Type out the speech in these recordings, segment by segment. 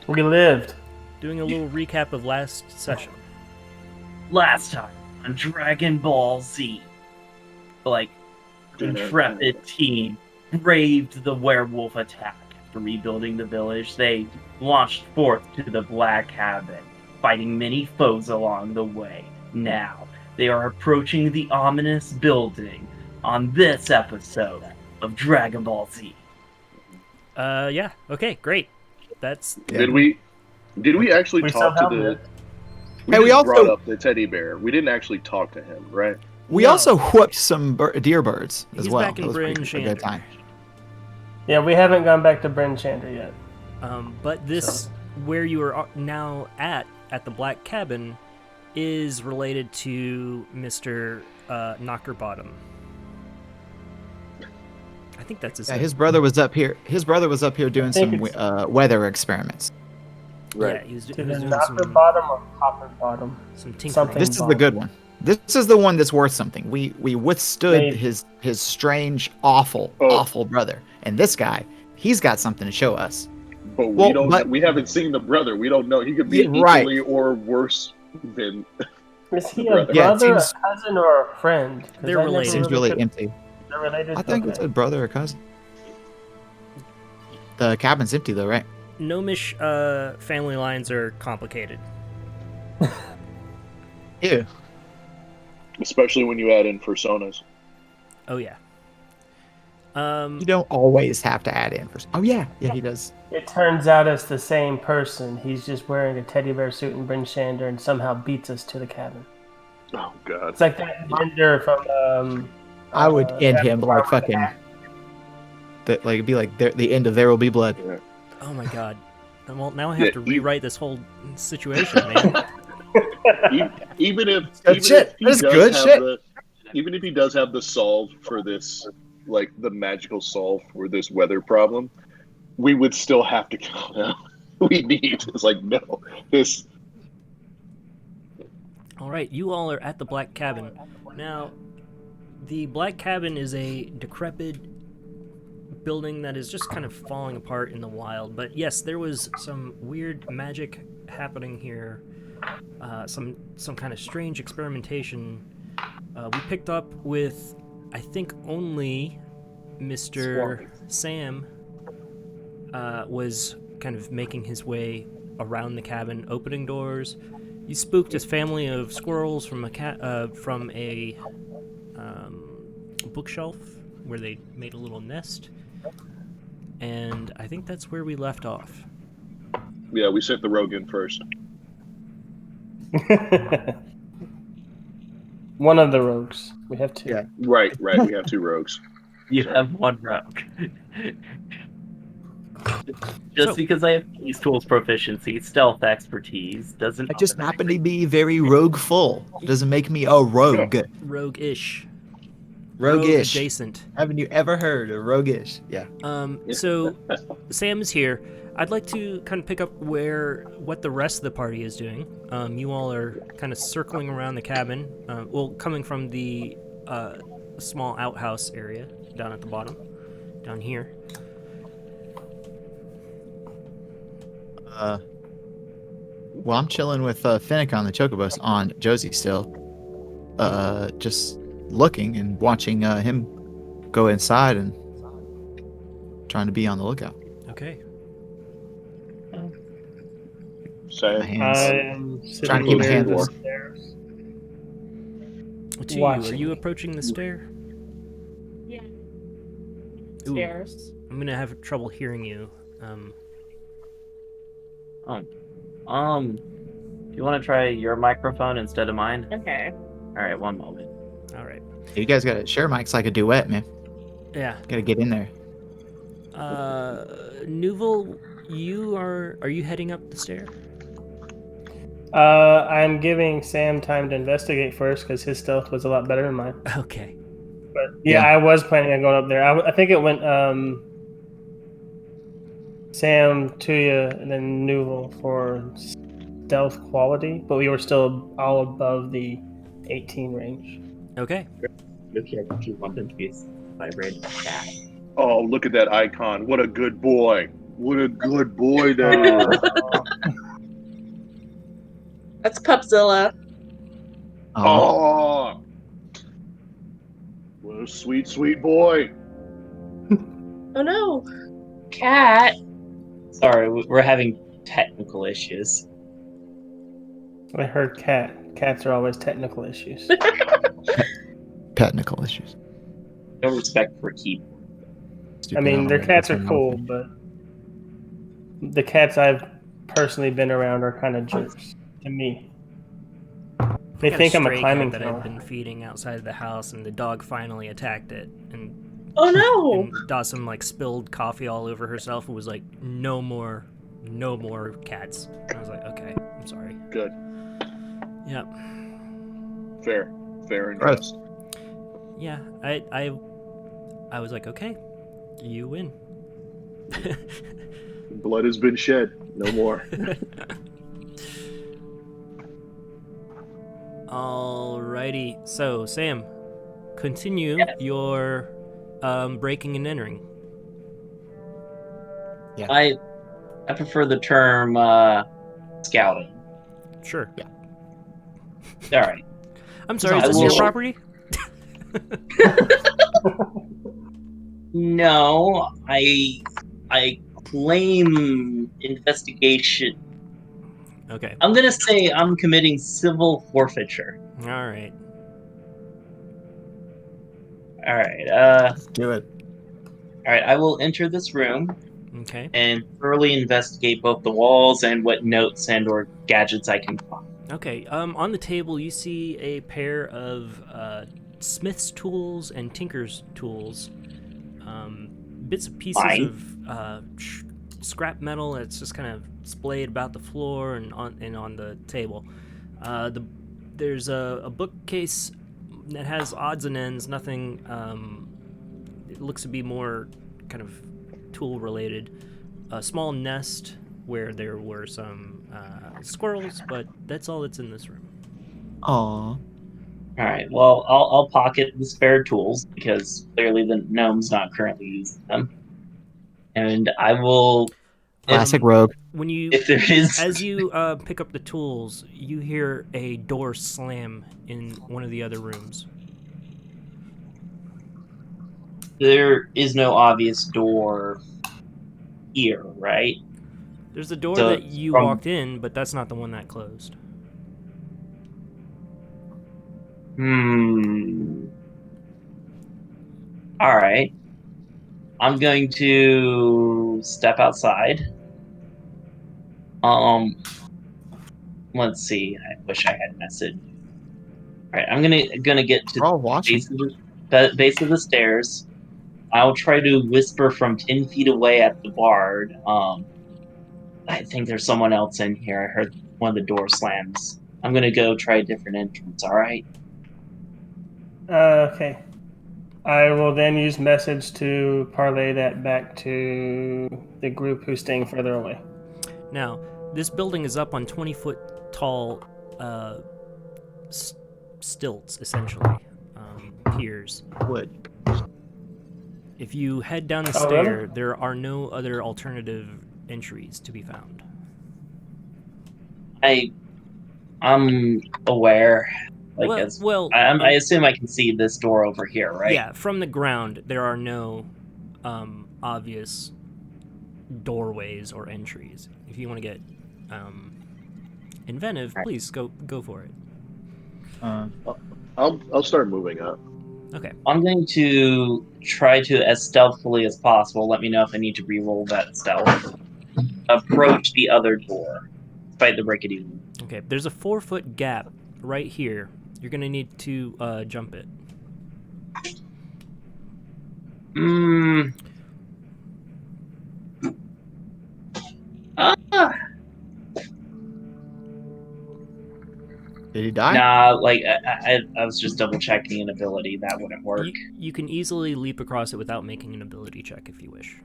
We lived. Doing a little recap of last session. Last time on Dragon Ball Z, intrepid team braved the werewolf attack. After rebuilding the village, they launched forth to the Black Cabin, fighting many foes along the way. Now, they are approaching the ominous building on this episode of Dragon Ball Z. Yeah. Okay, great. That's... Yeah. Did we actually talk to the... We also brought up the teddy bear. We didn't actually talk to him, right? We also whooped some deer birds as He's well. back in That was Bryn a good time. Yeah, we haven't gone back to Bryn Shander yet. But this, where you are now at the Black Cabin, is related to Mr. Knockerbottom. I think that's his name. His brother was up here. His brother was up here doing some weather experiments. Right. Yeah, he was doing Knockerbottom or Copperbottom? Some tinkering. This is the good one. This is the one that's worth something. We withstood his strange, awful brother, and this guy, he's got something to show us. But we haven't seen the brother. We don't know. He could be equally or worse than. Is he a brother, a cousin, or a friend? They're related. Seems really empty. They're related. I think it's a brother or cousin. The cabin's empty though, right? Gnomish family lines are complicated. Ew. Especially when you add in personas. Oh yeah. You don't always have to add in. Oh yeah, he does. It turns out it's the same person. He's just wearing a teddy bear suit and Bryn Shander and somehow beats us to the cabin. Oh god. It's like that Bender from. I would end him like fucking. It'd be like the end of There Will Be Blood. Yeah. Oh my god. Well, now I have to rewrite this whole situation, man. Even if he does have the solve for this, like the magical solve for this weather problem, we would still have to kill him. It's like, no, this. All right, you all are at the Black Cabin. Now, the Black Cabin is a decrepit building that is just kind of falling apart in the wild. But yes, there was some weird magic happening here. Some kind of strange experimentation. We picked up with, I think, only Mr. Sam was kind of making his way around the cabin, opening doors. You spooked his family of squirrels from a bookshelf where they made a little nest. And I think that's where we left off. Yeah, we sent the rogue in first. One of the rogues. We have two. Yeah. Right. We have two rogues. You have one rogue. Just because I have these tools proficiency, stealth expertise doesn't. I just happen to be very rogueful. Doesn't make me a rogue. Rogue-ish. Rogue-ish. Rogue adjacent. Haven't you ever heard of roguish? Yeah. So Sam is here. I'd like to kind of pick up what the rest of the party is doing. You all are kind of circling around the cabin. Coming from the small outhouse area down at the bottom, down here. Well, I'm chilling with Finnick on the Chocobos on Josie still. Just looking and watching him go inside and trying to be on the lookout. Okay. Same. Trying to keep my hands warm. Tuyu, are you approaching the stair? Yeah. Ooh, Stairs. I'm gonna have trouble hearing you. Do you want to try your microphone instead of mine? Okay. All right, one moment. All right. You guys gotta share mics like a duet, man. Yeah. Gotta get in there. Nuvall, are you heading up the stair? I'm giving Sam time to investigate first because his stealth was a lot better than mine. Okay. But yeah, I was planning on going up there. I think it went Sam, Tuyu, and then Nuvall for stealth quality, but we were still all above the 18 range. Okay. Look here, if you want them to be vibrating like that. Oh, look at that icon. What a good boy. What a good boy now. That's Pupzilla. Oh, what a sweet, sweet boy. Oh no. Cat. Sorry, we're having technical issues. I heard cat. Cats are always technical issues. Technical issues. No respect for keyboard. I Stupid mean, their animal cats are terminology. cool, but the cats I've personally been around are kind of jerks to me. They Got think I'm a stray climbing cat that I've tower. been feeding outside of the house, and the dog finally attacked it, and Oh no. and Dawson like spilled coffee all over herself and was like, no more cats. And I was like, okay, I'm sorry. Good. Yep. Fair and Gross. just. Yeah, I was like, okay, you win. Blood has been shed. No more. Alrighty, so Sam, continue your breaking and entering. I prefer the term scouting. Sure. Yeah. All right. I'm sorry, is I this your will- property? No, I claim investigation. Okay. I'm gonna say I'm committing civil forfeiture. Alright. All right. Let's do it. All right. I will enter this room Okay. and thoroughly investigate both the walls and what notes and/or gadgets I can find. Okay. On the table, you see a pair of smith's tools and tinker's tools. Bits and pieces Fine. of scrap metal that's just kind of splayed about the floor and on the table. There's a bookcase that has odds and ends. Nothing. It looks to be more kind of tool related. A small nest where there were some squirrels, but that's all that's in this room. Aw. All right. Well, I'll pocket the spare tools because clearly the gnome's not currently using them, and I will. Classic rogue. When you If there is, As you pick up the tools, you hear a door slam in one of the other rooms. there is no obvious door here, right? There's a door So, that you from- walked in, but that's not the one that closed. All right. I'm going to step outside. Let's see. I wish I had message. All right, I'm gonna get to We're all the watching. base of the stairs. I'll try to whisper from 10 feet away at the bard. I think there's someone else in here. I heard one of the door slams. I'm gonna go try a different entrance. All right. Okay. I will then use message to parlay that back to the group who's staying further away. Now, this building is up on 20-foot tall stilts, essentially, piers. Wood. If you head down the Oh, stair, really? there are no other alternative entries to be found. I'm aware. Like Well- as well, I assume I can see this door over here, right? Yeah, from the ground, there are no obvious doorways or entries. If you want to get inventive, Right. please go for it. I'll start moving up. Okay. I'm going to try to, as stealthily as possible, let me know if I need to re-roll that stealth, approach the other door, despite the rickety. Okay. There's a 4-foot gap right here. You're gonna need to jump it. Did he die? Nah, like, I was just double-checking an ability. That wouldn't work. You can easily leap across it without making an ability check if you wish.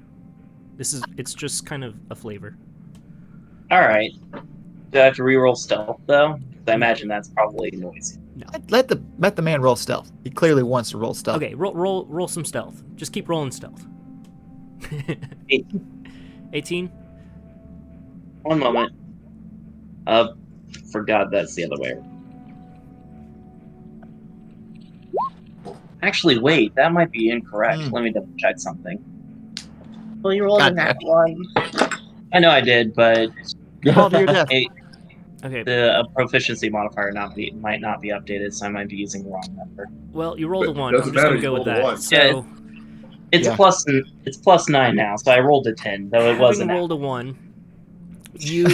It's just kind of a flavor. Alright. Do I have to re-roll stealth, though? 'Cause I imagine that's probably noisy. Let the man roll stealth. He clearly wants to roll stealth. Okay, roll some stealth. Just keep rolling stealth. 18? One moment. Forgot that's the other way. Actually, wait, that might be incorrect. Let me double check something. Well, you rolled a God nat 1. I know I did, but Fall to your death. Okay. the proficiency modifier might not be updated, so I might be using the wrong number. Well, you rolled a But 1. I'm doesn't just going matter, to go you with rolled a that. one. So, It's Yeah. plus 9 now, so I rolled a 10, though it was having an rolled a 1, you...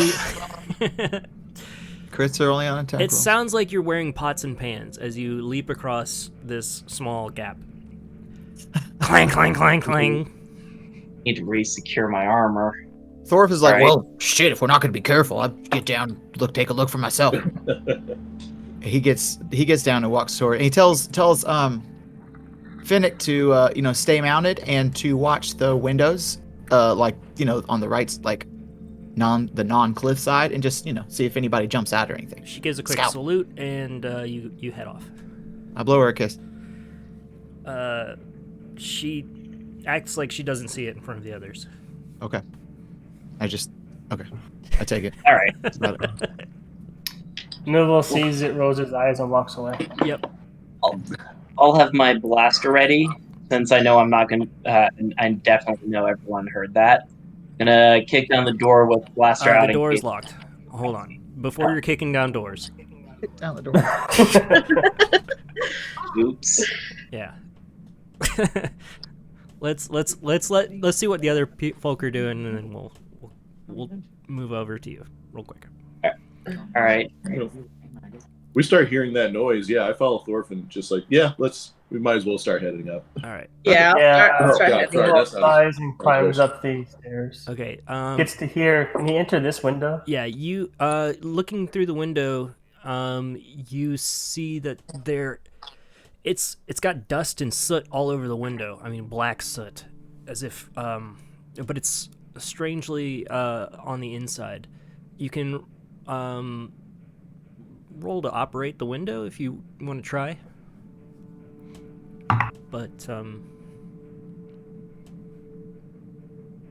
Crits are only on attack It rolls. sounds like you're wearing pots and pans as you leap across this small gap. Clang, clang, clang, clang. need to re-secure my armor. Thorpe is like, Right. well, shit, if we're not going to be careful, I'll get down, take a look for myself. he gets down and walks toward, and he tells Finnick to stay mounted and to watch the windows, on the right, like the non-cliff side, and just see if anybody jumps out or anything. She gives a quick Scout. salute, and you head off. I blow her a kiss. She acts like she doesn't see it in front of the others. Okay. I take it. All right. That's about it. Nuvall sees it, rolls his eyes, and walks away. Yep. I'll have my blaster ready, since I know I'm not going to... I definitely know everyone heard that. Gonna kick down the door with blaster out. The door is locked. Hold on. Before you're kicking down doors. Kick down the door. Oops. Yeah. let's see what the other folk are doing, and then we'll move over to you real quick. All right. We start hearing that noise. Yeah, I follow Thorpe and just like, yeah, we might as well start heading up. All right. Yeah, Yeah, I'll start God, heading sorry, up. that's not- Sighs and climbs up the stairs. Okay. Gets to hear. Can he enter this window? Yeah. You looking through the window, you see that it's got dust and soot all over the window. I mean, black soot, as if but it's strangely on the inside. You can roll to operate the window if you want to try. But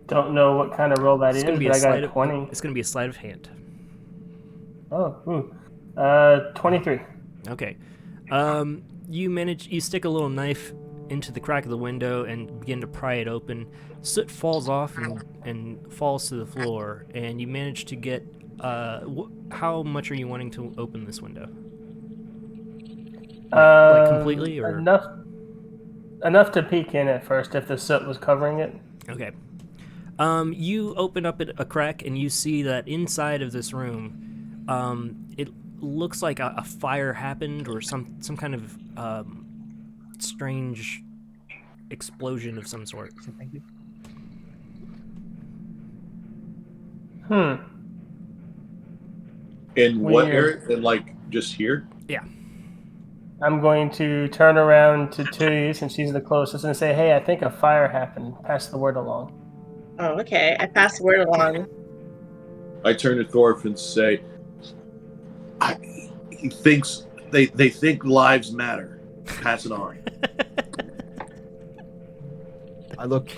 Don't know what kind of roll that it's is, gonna be but a I got sleight a of 20. it's gonna be a sleight of hand. Oh, 23. Okay. You stick a little knife into the crack of the window and begin to pry it open. Soot falls off and falls to the floor, and you manage to get. How much are you wanting to open this window? Like completely, or Enough to peek in at first if the soot was covering it. okay. You open up a crack and you see that inside of this room, it looks like a fire happened, or some kind of strange explosion of some sort. In what Weird. area? And like just here? Yeah. I'm going to turn around to Tuyu since she's the closest and say, hey, I think a fire happened. Pass the word along. Oh, okay. I pass the word along. I turn to Thorpe and say, he thinks they think lives matter. Pass it on. I look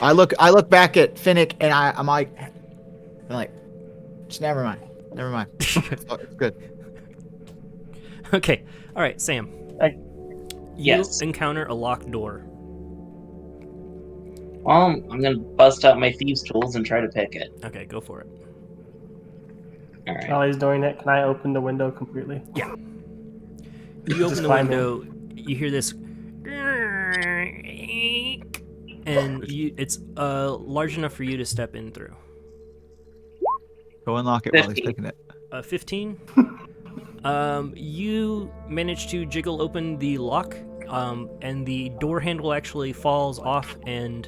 back at Finnick, and I'm like, just never mind. It's good. Okay. All right, Sam. Yes. You encounter a locked door. Well, I'm gonna bust out my thieves' tools and try to pick it. Okay, go for it. All right. While he's doing it, can I open the window completely? Yeah. You open the climb window, you hear this, and it's large enough for you to step in through. Go unlock it while he's picking it. 15. You manage to jiggle open the lock, and the door handle actually falls off, and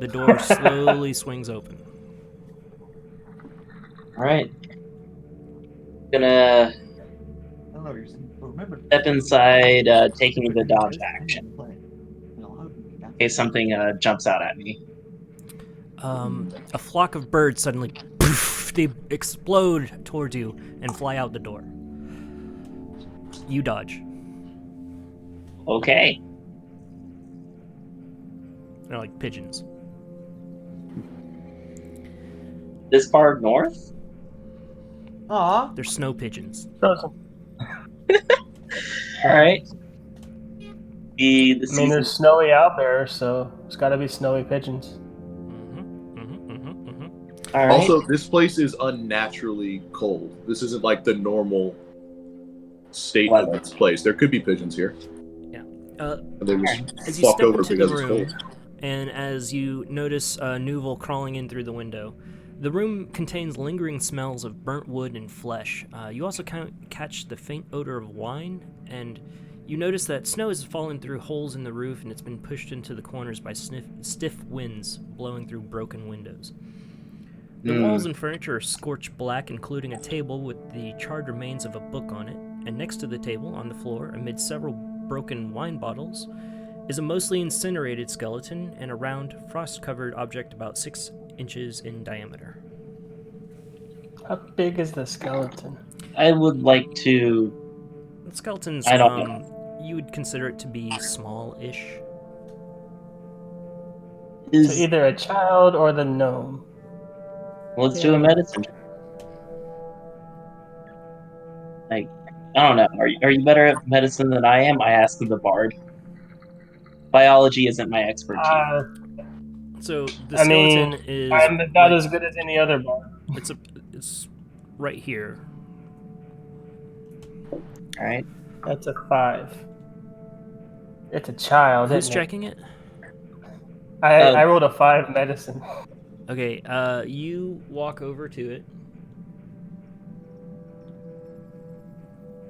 the door slowly swings open. All right. Gonna step inside, taking the dodge action. In case something jumps out at me. A flock of birds suddenly, poof, they explode towards you and fly out the door. You dodge. Okay. They're like pigeons. This far north? Aw. They're snow pigeons. Frozen. Alright. The I mean, season. there's snowy out there, so it's got to be snowy pigeons. Alright. Also, this place is unnaturally cold. This isn't like the normal state of this place. There could be pigeons here. And they just As you fuck step over into because the it's room, cold. and as you notice Nuvall crawling in through the window, the room contains lingering smells of burnt wood and flesh. You also catch the faint odor of wine, and you notice that snow has fallen through holes in the roof, and it's been pushed into the corners by stiff winds blowing through broken windows. The walls and furniture are scorched black, including a table with the charred remains of a book on it, and next to the table, on the floor, amid several broken wine bottles, is a mostly incinerated skeleton and a round, frost-covered object about 6 inches in diameter. How big is the skeleton? I would like to. The skeleton's, I don't know. you would consider it to be small-ish. So either a child or the gnome. Let's do a medicine. Like, I don't know. Are you better at medicine than I am? I asked the bard. Biology isn't my expertise. So the skeleton is. I'm not as good as any other bard. It's right here. All right. That's a 5. It's a child. Who's isn't checking it? I rolled a 5 medicine. Okay. You walk over to it.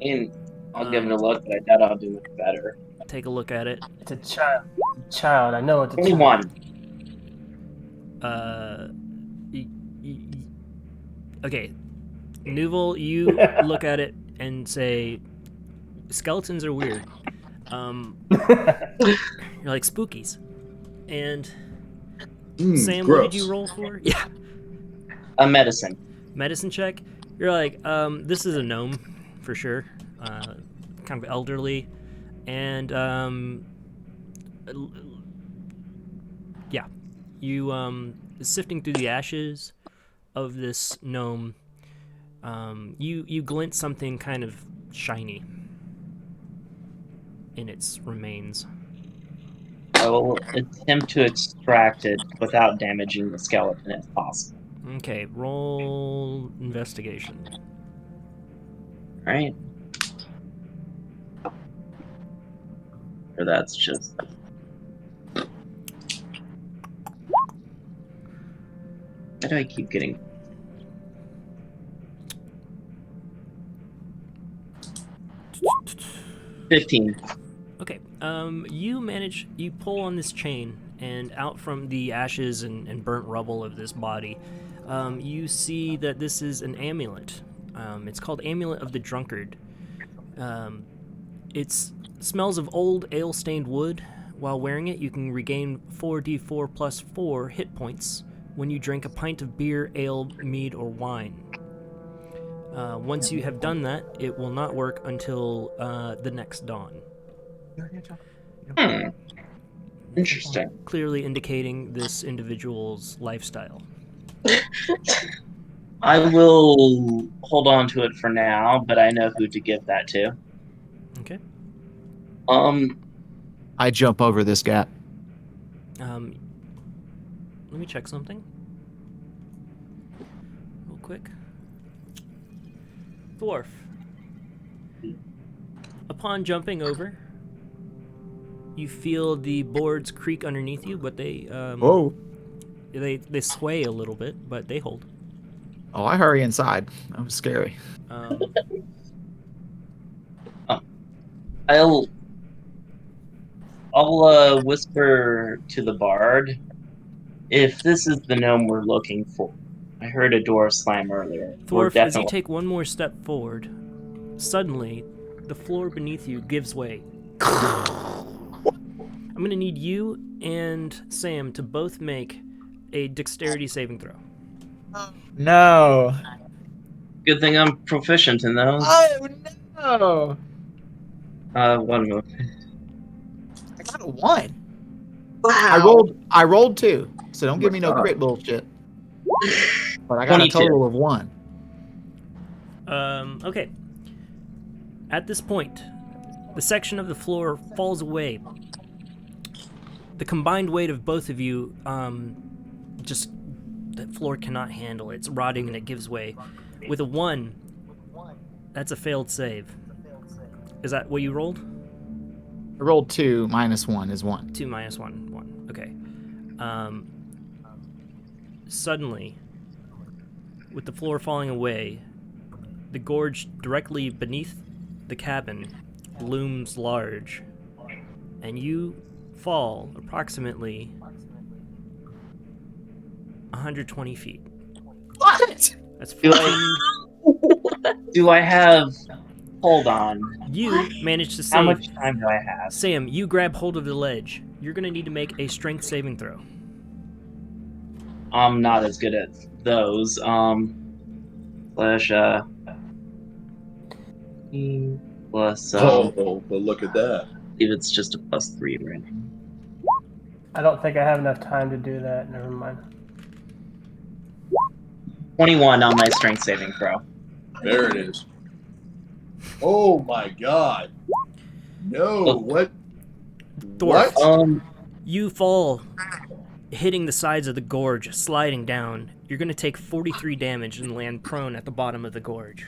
And I'll give it a look, but I doubt I'll do it better. Take a look at it. It's a child. Child. I know it's a child. 21. Okay, Nuvall, you look at it and say, skeletons are weird. You're like spookies. And Sam, gross. what did you roll for? Yeah, A medicine. medicine check. You're like, this is a gnome for sure. Kind of elderly, and yeah, you sifting through the ashes of this gnome, you glint something kind of shiny in its remains. I will attempt to extract it without damaging the skeleton if possible. Okay, roll investigation. Right? Or that's just. Why do I keep getting. $15. Okay, you pull on this chain, and out from the ashes and burnt rubble of this body, you see that this is an amulet. It's called Amulet of the Drunkard. It smells of old ale-stained wood. While wearing it, you can regain 4d4 plus 4 hit points when you drink a pint of beer, ale, mead, or wine. Once you have done that, it will not work until the next dawn. Interesting. Clearly indicating this individual's lifestyle. I will hold on to it for now, but I know who to give that to. Okay. I jump over this gap. Let me check something. Real quick. Dwarf. Upon jumping over, you feel the boards creak underneath you, but they Whoa. they sway a little bit, but they hold. Oh, I hurry inside. That was scary. I'll whisper to the bard if this is the gnome we're looking for. I heard a door slam earlier. Dwarf, as you take one more step forward, suddenly the floor beneath you gives way. I'm gonna need you and Sam to both make a dexterity saving throw. No. Good thing I'm proficient in those. Oh no. 1 move. I got a 1. Wow. I rolled 2. So don't give me no God. crit bullshit. But I got 22. a total of 1. Okay. At this point, the section of the floor falls away. The combined weight of both of you, just the floor cannot handle it. It's rotting and it gives way. With a 1, that's a failed save. Is that what you rolled? I rolled 2 minus 1 is 1. 2 minus 1, 1. Okay. Suddenly, with the floor falling away, the gorge directly beneath the cabin looms large, and you fall approximately 120 feet. What? That's Do 14. Do I have... Hold on. You managed to How save. much time do I have? Sam, you grab hold of the ledge. You're going to need to make a strength saving throw. I'm not as good at those. Slash, plus, Oh, but look at that. if it's just a +3 right now. I don't think I have enough time to do that. Never mind. 21 on my strength saving throw. There it is. Oh my god. No, Oh. what? Thorf, What? you fall, hitting the sides of the gorge, sliding down. You're going to take 43 damage and land prone at the bottom of the gorge.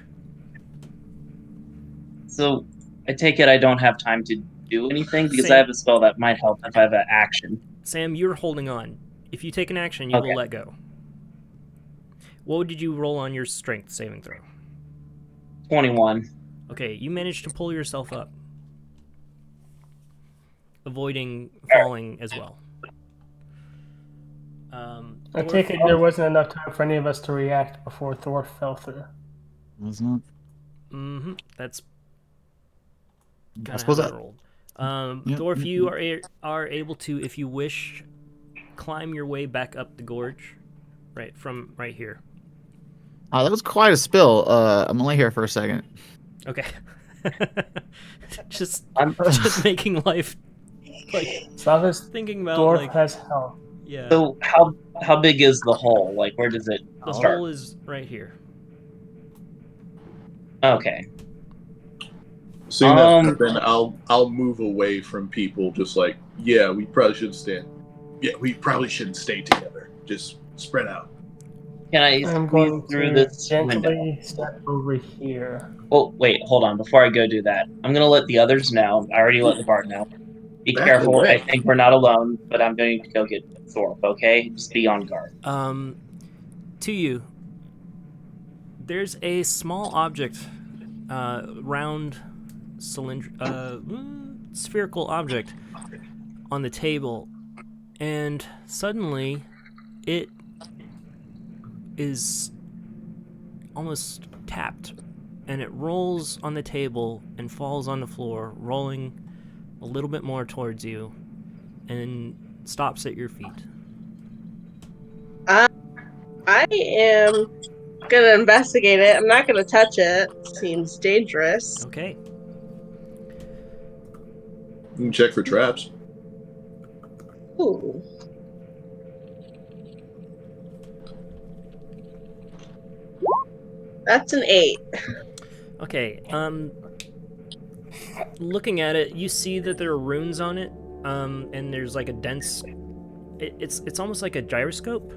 So, I take it I don't have time to do anything because Same. I have a spell that might help if I have an action. Sam, you're holding on. If you take an action, you Okay. will let go. What did you roll on your strength saving throw? 21. Okay, you managed to pull yourself up, avoiding falling as well. I Thorf, take it there wasn't enough time for any of us to react before Thor fell through. Was not. That's I kind suppose of how that. I rolled. Thorf, you are able to, if you wish, climb your way back up the gorge, right from right here. That was quite a spill. I'm only here for a second. Okay. just I'm- just making life like As long as thinking about Dwarf like has health. yeah. So, how big is the hole? Like, where does it The start? hole is right here. Okay. Seeing that, then I'll move away from people. Just like, yeah, we probably should stand. Yeah, we probably shouldn't stay together. Just spread out. Can I I'm squeeze going through to this gently window? step over here. Oh, wait, hold on. Before I go do that, I'm going to let the others know. I already let the bard know. Be Back careful. away. I think we're not alone, but I'm going to go get Thorpe, okay? Just be on guard. To you, there's a small object, round, spherical object on the table, and suddenly it is almost tapped, and it rolls on the table and falls on the floor, rolling a little bit more towards you, and stops at your feet. I am gonna investigate it. I'm not gonna touch it. Seems dangerous. Okay. You can check for traps. Ooh. That's an 8. Okay, looking at it, you see that there are runes on it, and there's like a dense... It's almost like a gyroscope.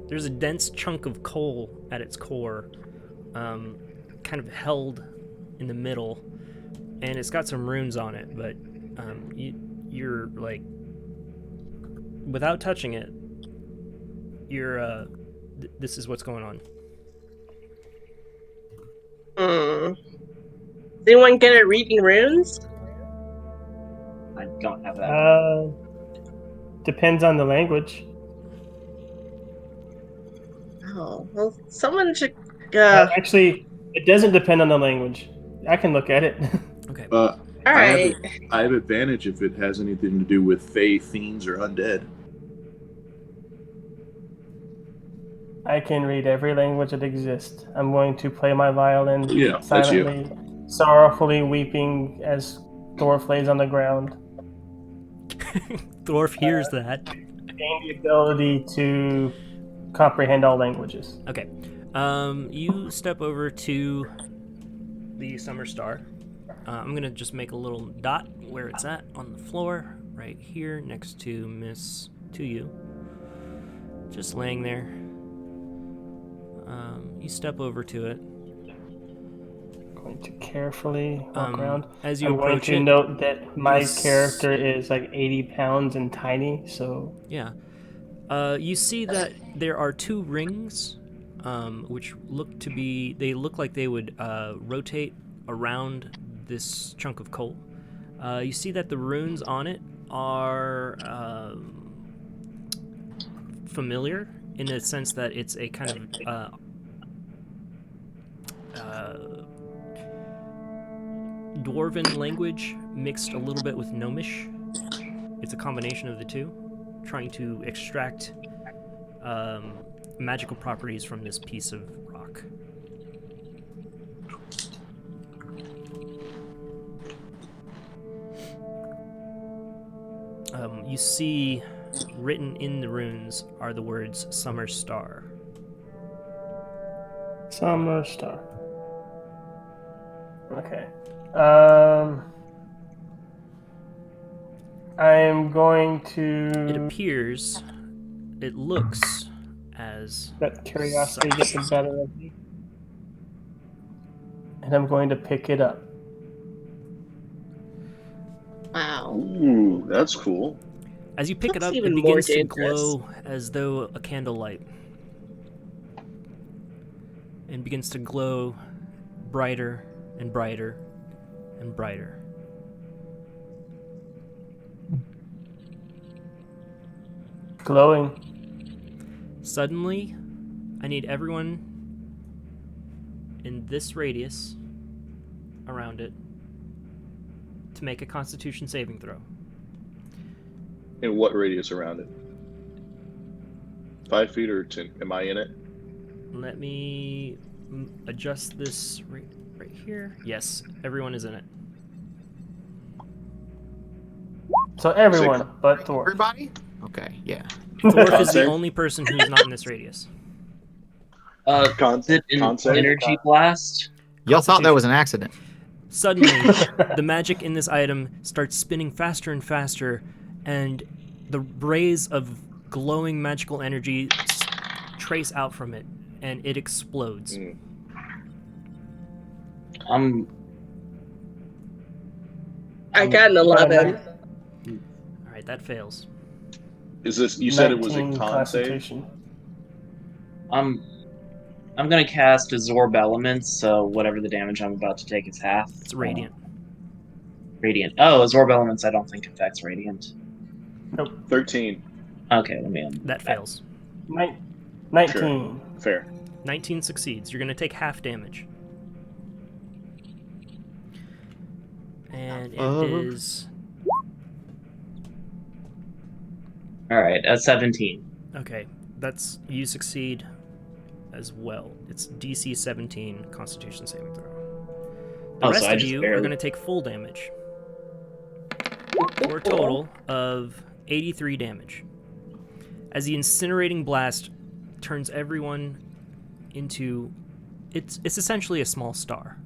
There's a dense chunk of coal at its core, kind of held in the middle, and it's got some runes on it, but you're like... Without touching it, you're, this is what's going on. Is anyone good at reading runes? I don't have that. Depends on the language. Oh, well, someone should. Actually, it doesn't depend on the language. I can look at it. Okay. All right. I have advantage if it has anything to do with fae, fiends, or undead. I can read every language that exists. I'm going to play my violin Yeah, that's you. silently, sorrowfully weeping as Thorf lays on the ground. Thorf hears that. Gain the ability to comprehend all languages. Okay. You step over to the Summer Star. I'm going to just make a little dot where it's at on the floor, right here next to Miss Tuyu. Just laying there. You step over to it. Going to carefully walk around. As you I'm going approach to it, note that my you'll character is like 80 pounds and tiny, so yeah. You see that there are 2 rings, which they look like they would rotate around this chunk of coal. You see that the runes on it are familiar in the sense that it's a kind of Dwarven language mixed a little bit with Gnomish. It's a combination of the two, trying to extract magical properties from this piece of rock. You see written in the runes are the words Summer Star. Summer Star. Okay. I am going to. It looks as. That curiosity gets the better of me. And I'm going to pick it up. Wow. Ooh, that's cool. As you pick it That's up, it even more begins to dangerous. glow as though a candlelight. And begins to glow brighter and brighter and brighter. Glowing. Suddenly, I need everyone in this radius around it to make a Constitution saving throw. In what radius around it? 5 feet or 10? Am I in it? Let me adjust this right here. Yes, everyone is in it. So everyone but Thor. Everybody? Okay, yeah. Dwarf is the save? only person who's not in this radius. Con Is it an con save? energy blast? Y'all thought that was an accident. Suddenly, the magic in this item starts spinning faster and faster, and the rays of glowing magical energy trace out from it, and it explodes. I got an 11. All right, that fails. Is this? You said it was a 19 con save. Constitution. I'm gonna cast Absorb Elements, so whatever the damage I'm about to take is half. It's radiant. Radiant. Oh, Absorb Elements I don't think affects Radiant. Nope. 13. Okay, let me That fails. 19. Sure. Fair. 19 succeeds. You're going to take half damage. And it is... Alright, 17. Okay, that's... You succeed as well. It's DC 17 Constitution saving throw. The rest So I of just you are barely... going to take full damage. For a total of 83 damage. As the incinerating blast turns everyone into... It's essentially a small star.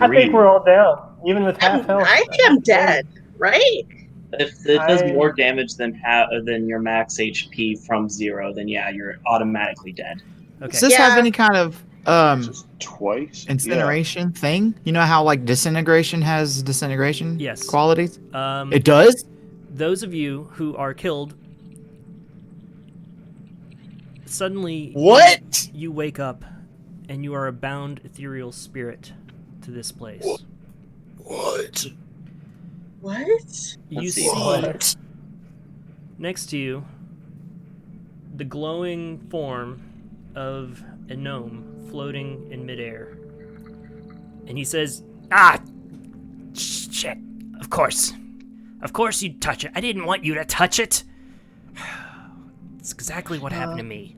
I think we're all down, even with half health. I think I'm dead, right? If it does more damage than your max HP from 0, then yeah, you're automatically dead. Okay. Does this have any kind of Just twice? incineration thing? You know how like disintegration has disintegration Yes. qualities? It It does? Those of you who are killed, suddenly What? you wake up and you are a bound ethereal spirit to this place. What? What? You Let's see see. What? next to you the glowing form of a gnome floating in midair. And he says, shit, of course you'd touch it. I didn't want you to touch it. It's exactly what happened to me.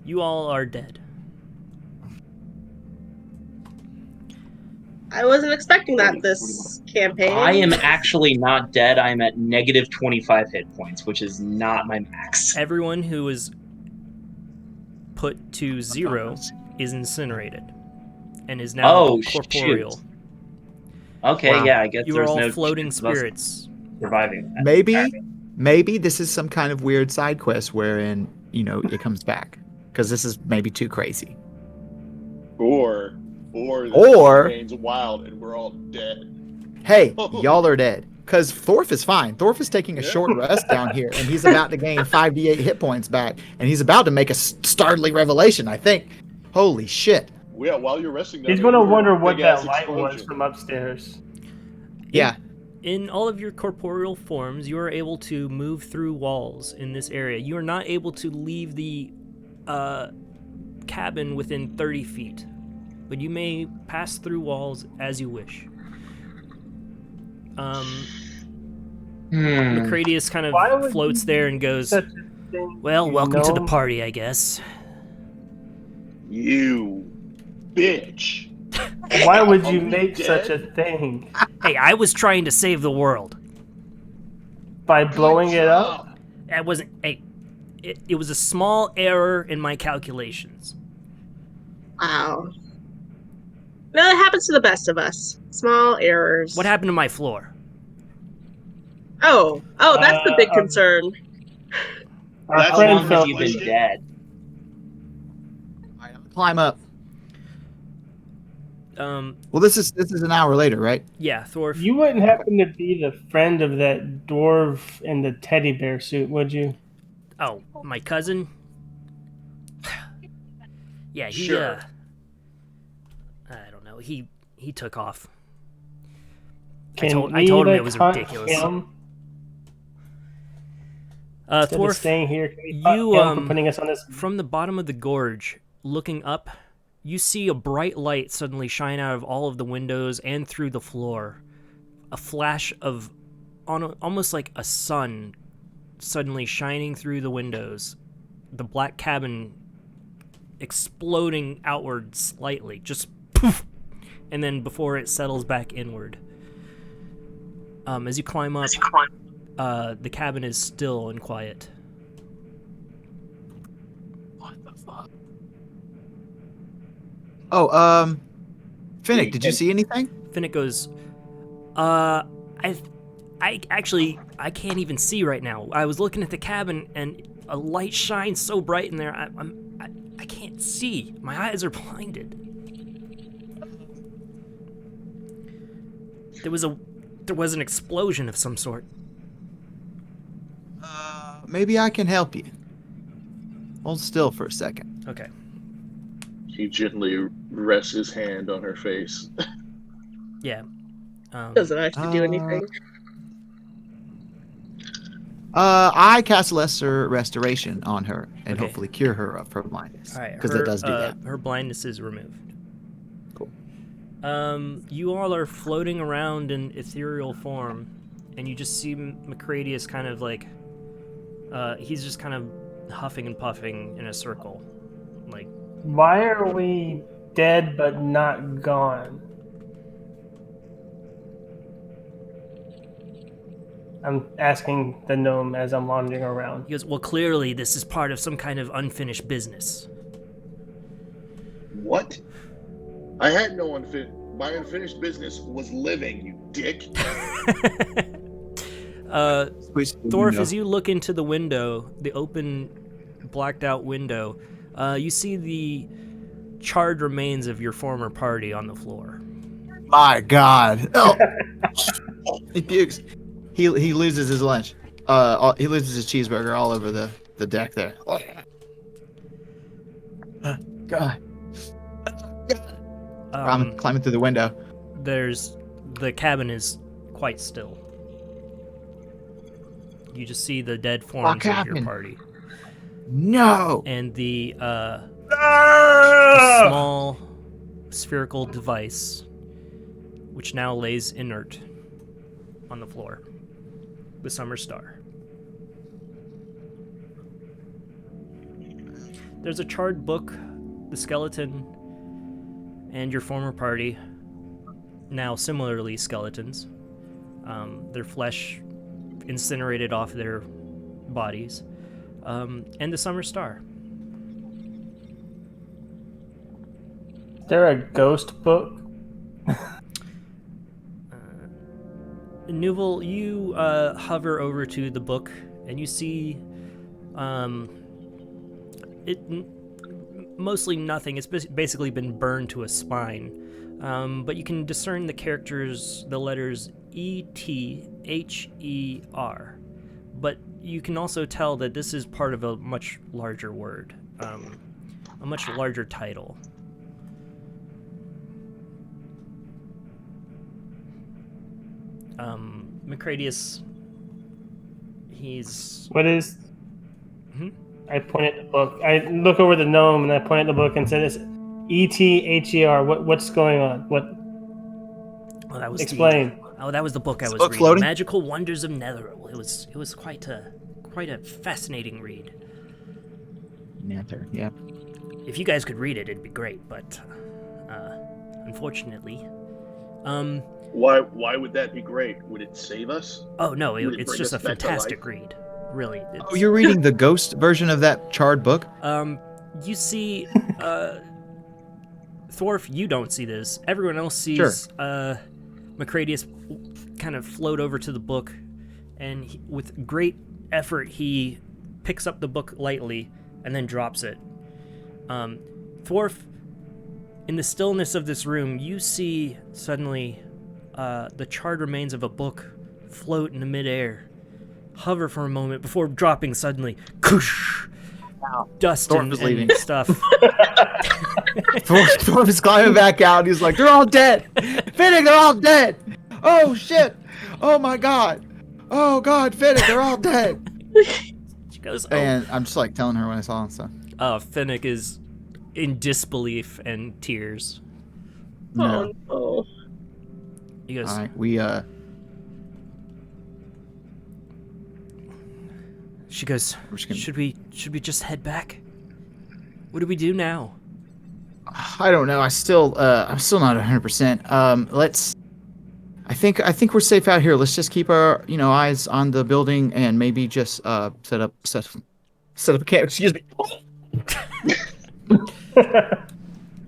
You all are dead. I wasn't expecting that this campaign. I am actually not dead. I'm at negative 25 hit points, which is not my max. Everyone who is put to 0 is incinerated and is now corporeal. Shoot. Okay, Wow. yeah, I guess You are there's all no floating chance of us spirits. surviving that. Maybe this is some kind of weird side quest wherein, it comes back. Because this is maybe too crazy. Or this Or- campaign's wild and we're all dead. Hey, y'all are dead. Because Thorf is fine. Thorf is taking a Yeah. short rest down here, and he's about to gain 5d8 hit points back, and he's about to make a startling revelation, I think. Holy shit. Yeah, while you're resting down He's there, gonna you heard wonder a what big-ass that light was explosion. from upstairs. Yeah. In all of your corporeal forms, you are able to move through walls in this area. You are not able to leave the cabin within 30 feet, but you may pass through walls as you wish. Macradius kind Why of would floats you there and goes, Such a thing, well, welcome to the gnome. party, I guess. You bitch. Why would Are you we make such a dead? thing? Hey, I was trying to save the world. By blowing it up? That wasn't... Hey, it was a small error in my calculations. Wow. No, it happens to the best of us. Small errors. What happened to my floor? Oh, that's the big concern. Our That's How friend long have fell you been question. dead? Climb up. Well, this is an hour later, right? Yeah, Thorf. You wouldn't happen to be the friend of that dwarf in the teddy bear suit, would you? Oh, my cousin? Yeah, he, Sure. I don't know, he took off. I Can told we him like it was hunt ridiculous. him instead of Thorf, staying here? Can we hunt you, him for putting us on this? from the bottom of the gorge, looking up, you see a bright light suddenly shine out of all of the windows and through the floor. A flash of almost like a sun suddenly shining through the windows. The black cabin exploding outward slightly, just poof, and then before it settles back inward. As you climb up, the cabin is still and quiet. What the fuck? Oh, Finnick, did you see anything? Finnick goes, I actually, I can't even see right now. I was looking at the cabin and a light shines so bright in there. I can't see. My eyes are blinded. There was an explosion of some sort. Maybe I can help you. Hold still for a second. Okay. He gently rests his hand on her face. Yeah. Doesn't actually do anything. I cast Lesser Restoration on her and Okay. hopefully cure her of her blindness. All right. Because it does do that. Her blindness is removed. Cool. You all are floating around in ethereal form, and you just see Macradius kind of like, he's just kind of huffing and puffing in a circle, like. Why are we dead but not gone? I'm asking the gnome as I'm wandering around. He goes, well, clearly this is part of some kind of unfinished business. What? I had no my unfinished business was living, you dick. Thorf, as you look into the window, the open, blacked out window, you see the charred remains of your former party on the floor. My God. Oh. He pukes. He loses his lunch. He loses his cheeseburger all over the deck there. God. I'm climbing through the window. The cabin is quite still. You just see the dead forms of your happened? party. No. And the small spherical device, which now lays inert on the floor. The Summer Star. There's a charred book, the skeleton, and your former party. now similarly skeletons. Their flesh incinerated off their bodies. And the Summer Star. Is there a ghost book? Nuvall, you hover over to the book, and you see mostly nothing. It's basically been burned to a spine. But you can discern the characters, the letters E-T-H-E-R. But you can also tell that this is part of a much larger word, a much larger title. Macradius, he's... What is... Hmm? I point at the book. I look over the gnome and I point at the book and say, "This E-T-H-E-R. What's going on? What? Oh, that was Explain." That was the book I was book reading. floating? Magical Wonders of Netheril. It was quite a fascinating read. Nether, yeah. If you guys could read it, it'd be great. But unfortunately, Why would that be great? Would it save us? oh no, Would it it's bring just a us back to fantastic life? read. Really. Oh, you're reading the ghost version of that charred book? You see, Thorf, you don't see this. Everyone else sees Sure. Macradius kind of float over to the book, and with great effort, he picks up the book lightly and then drops it. Thorf, in the stillness of this room, you see suddenly the charred remains of a book float in the midair, hover for a moment before dropping suddenly. Koosh! Dust Thorf and, is and leaving. stuff. Thorf is climbing back out. He's like, "They're all dead. Finnick, they're all dead. Oh shit. Oh my god. Oh god, Finnick, they're all dead." She goes, And I'm just like telling her when I saw him. So Finnick is in disbelief and tears. no. Oh, no. He goes, All right, we she goes, we're just gonna- should we just head back? What do we do now? I don't know. I'm still not 100%. Let's. I think we're safe out here. Let's just keep our eyes on the building and maybe just set up a camp. Excuse me.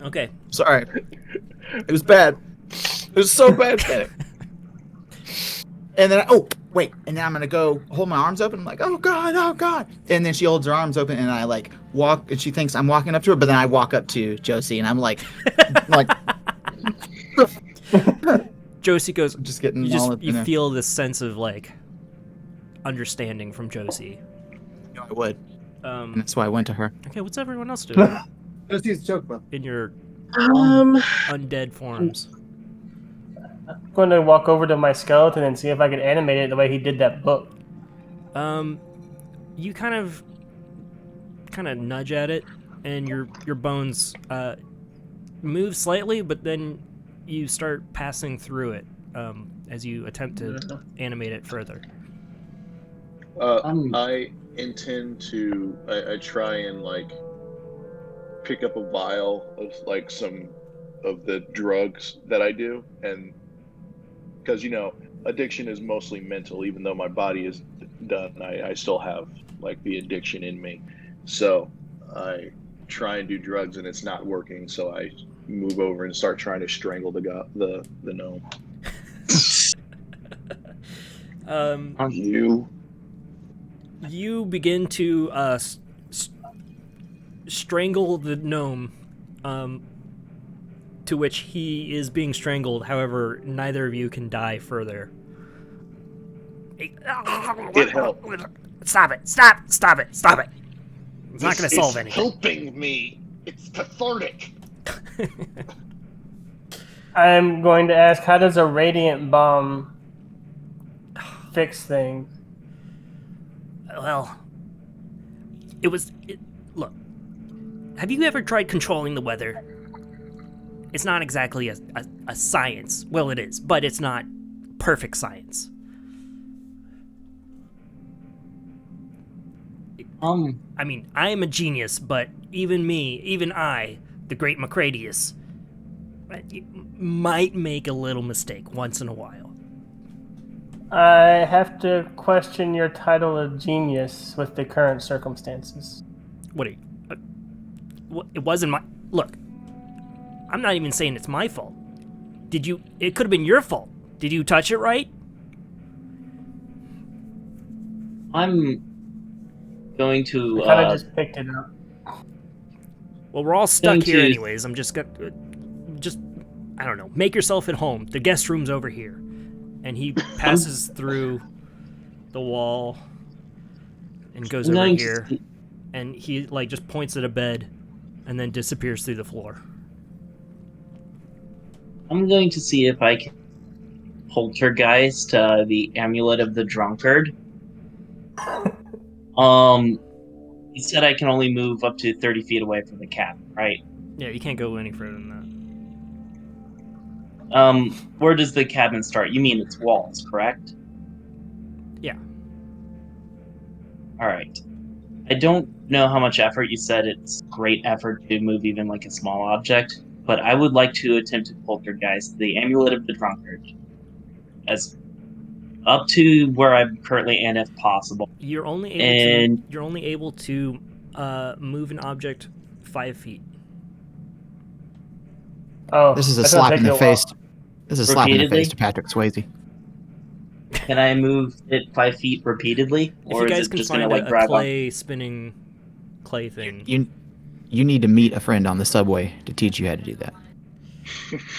Okay. Sorry. It was bad. It was so bad. Panic. And then and then I'm gonna go hold my arms open. I'm like, oh god. And then she holds her arms open, and I like walk, and she thinks I'm walking up to her, but then I walk up to Josie, and I'm like, Josie goes, I'm just getting you all up in you there. feel this sense of like understanding from Josie. I would, and that's why I went to her. Okay, what's everyone else doing Josie's joke, bro. in your Um, undead forms? I'm going to walk over to my skeleton and see if I can animate it the way he did that book. You kind of nudge at it, and your bones move slightly, but then you start passing through it as you attempt to animate it further. I intend to. I try and like pick up a vial of like some of the drugs that I do, and because addiction is mostly mental. Even though my body is done, I still have like the addiction in me. So I try and do drugs, and it's not working. So I move over and start trying to strangle the gnome. You begin to strangle the gnome, to which he is being strangled. However, neither of you can die further. It helped. Stop it! Stop it! It's not going to solve It's anything. helping me. It's cathartic. I'm going to ask, how does a radiant bomb fix things? Well, look, have you ever tried controlling the weather? It's not exactly a science. Well, it is, but it's not perfect science. I mean, I am a genius, but even I, the great Macradius, You might make a little mistake once in a while. I have to question your title of genius with the current circumstances. What are you? It wasn't my. Look, I'm not even saying it's my fault. It could have been your fault. Did you touch it right? I'm going to. I kind of just picked it up. Well, we're all stuck Going here to- anyways. I'm just gonna. I don't know. Make yourself at home. The guest room's over here. And he passes through the wall and goes I'm over going to here. see- And he, like, just points at a bed and then disappears through the floor. I'm going to see if I can poltergeist the amulet of the drunkard. He said I can only move up to 30 feet away from the cabin, right? Yeah, you can't go any further than that. Where does the cabin start? You mean its walls, correct? Yeah. All right. I don't know how much effort you said it's great effort to move even like a small object, but I would like to attempt to poltergeist the amulet of the drunkard as up to where I'm currently and if possible. You're only able to move an object 5 feet. Oh, This is a that's gonna slap take in you the a while. face. This is a slap in the Repeatedly? face to Patrick Swayze. Can I move it 5 feet repeatedly, If or you is guys it can just gonna find like a grab on? clay spinning clay thing. You need to meet a friend on the subway to teach you how to do that.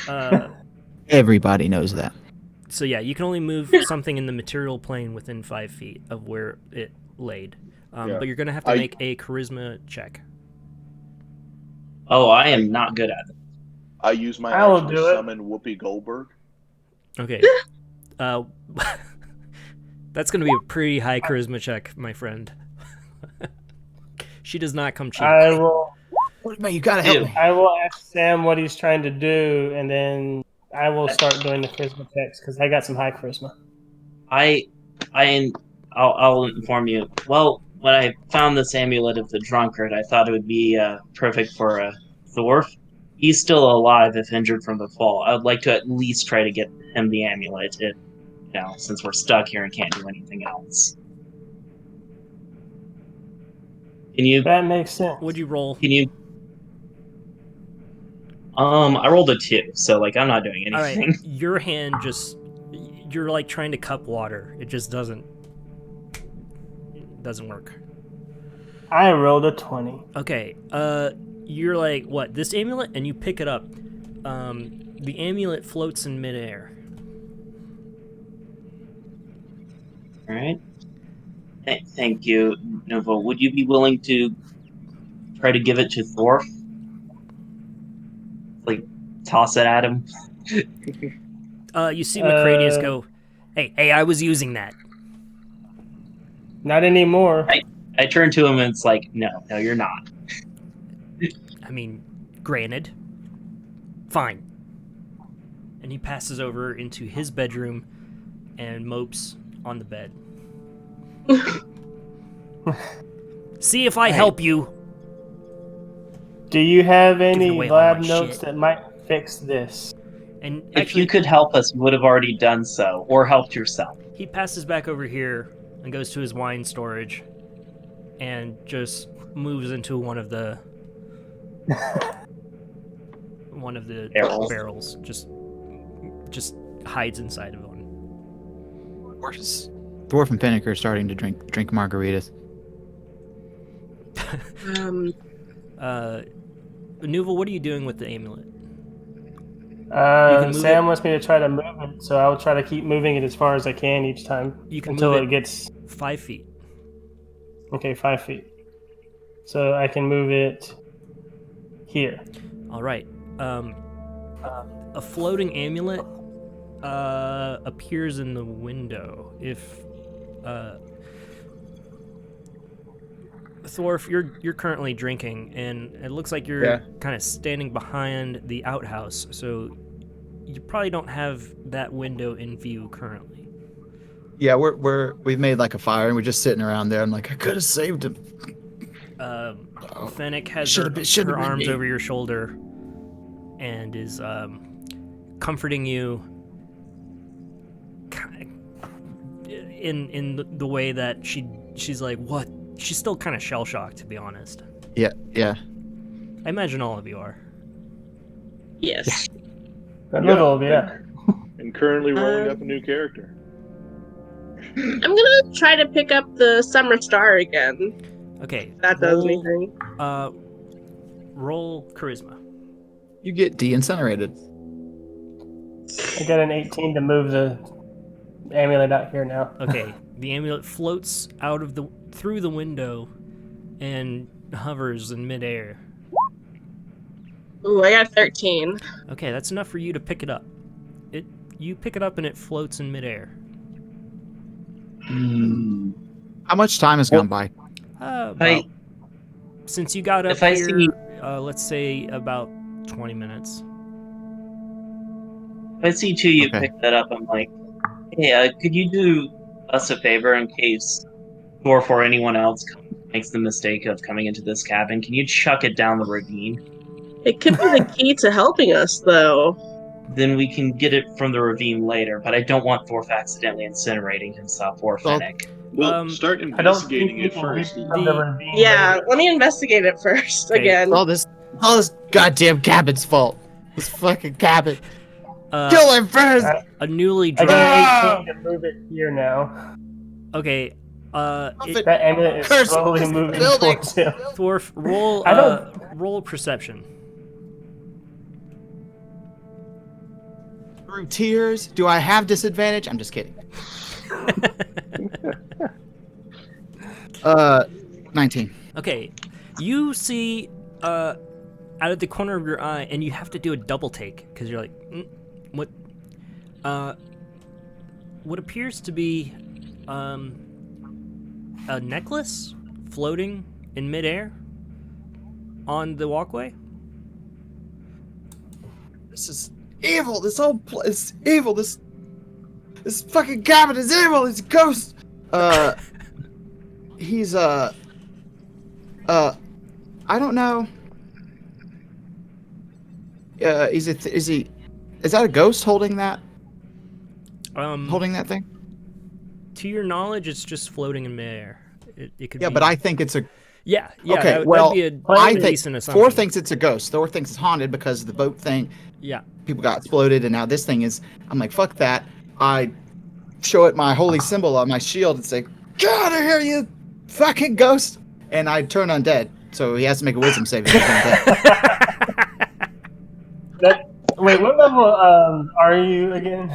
Uh, Everybody knows that. so yeah, you can only move something in the material plane within 5 feet of where it laid. Yeah. But you're going to have to I- make a charisma check. Oh, I am not good at it. I use my I will action to do it. summon Whoopi Goldberg. Okay. That's going to be a pretty high charisma check, my friend. She does not come cheap. I will. Man, you gotta help Ew. me. I will ask Sam what he's trying to do, and then I will start doing the charisma checks because I got some high charisma. I'll inform you. Well, when I found this amulet of the drunkard, I thought it would be perfect for a dwarf. He's still alive if injured from the fall. I would like to at least try to get him the amulet, if, since we're stuck here and can't do anything else. Can you? That makes sense. Would you roll? Can you? I rolled a 2, so like I'm not doing All anything. right. Your hand just, you're like trying to cup water. It just doesn't work. I rolled a 20. Okay, you're like, what, this amulet? And you pick it up. The amulet floats in midair. All right. Thank you, Nuvall. Would you be willing to try to give it to Thorf? Like, toss it at him? You see Macradius go, hey, I was using that. Not anymore. I turn to him and it's like, no, you're not. I mean, granted. Fine. And he passes over into his bedroom and mopes on the bed. See if I help you. Do you have Giving any away all lab my notes shit. that might fix this? And If actually, you could help us, you would have already done so, or helped yourself. he passes back over here and goes to his wine storage and just moves into one of the barrels. Just hides inside of one. Dwarf and Pinnaker are starting to drink margaritas. Nuvall, what are you doing with the amulet? can move Sam it. wants me to try to move it, so I'll try to keep moving it as far as I can each time You can until move it gets 5 feet. okay 5 feet. So I can move it here. All right. A floating amulet appears in the window. If Thorf, you're currently drinking, and it looks like you're kind of standing behind the outhouse, so you probably don't have that window in view currently. Yeah, we've made like a fire and we're just sitting around there. I'm like, I could have saved him. Fennec has Should've her been arms me. over your shoulder, and is comforting you in the way that she's like, what? She's still kind of shell shocked, to be honest. Yeah. I imagine all of you are. Yes. A little, yeah. And currently rolling up a new character. I'm gonna try to pick up the Summer Star again. Okay. If that does anything. Roll charisma. You get de-incinerated. I got an 18 to move the amulet out here now. Okay. The amulet floats through the window and hovers in midair. Ooh, I got 13. Okay, that's enough for you to pick it up. You pick it up and it floats in midair. How much time has gone by? Since you got up If I here, see- let's say about 20 minutes. If I see Tuyu Okay. pick that up, I'm like, hey, could you do us a favor in case Dwarf or anyone else makes the mistake of coming into this cabin? Can you chuck it down the ravine? It could be the key to helping us, though. Then we can get it from the ravine later, but I don't want Dwarf accidentally incinerating himself or Well, Fennec. Well, start I don't investigating think it people reach first. from the ravine. Yeah, let me investigate it first Okay. again. All this goddamn cabin's fault. This fucking cabin. Uh, Kill him first. a newly I drawn. got an 18 to move it here now. Okay. That amulet is Curse slowly this moving building. towards him. Dwarf, roll. I don't- Roll perception. Through tears. Do I have disadvantage? I'm just kidding. 19. Okay, you see out of the corner of your eye, and you have to do a double take because you're like, what? What appears to be a necklace floating in midair on the walkway. This is evil. This whole place is evil. This fucking cabin is evil. He's a ghost. He's I don't know. Is that a ghost holding that thing? To your knowledge, it's just floating in midair. It could Yeah, be... but I think it's a. Yeah. Okay, that'd be a I pretty think decent assumption. Thor thinks it's a ghost. Thor thinks it's haunted because the boat thing. Yeah. People got exploded, and now this thing is. I'm like, fuck that. I show it my holy symbol on my shield and say, "Get out of here, you fucking ghost!" And I turn undead, so he has to make a wisdom saving throw. Wait, what level are you again?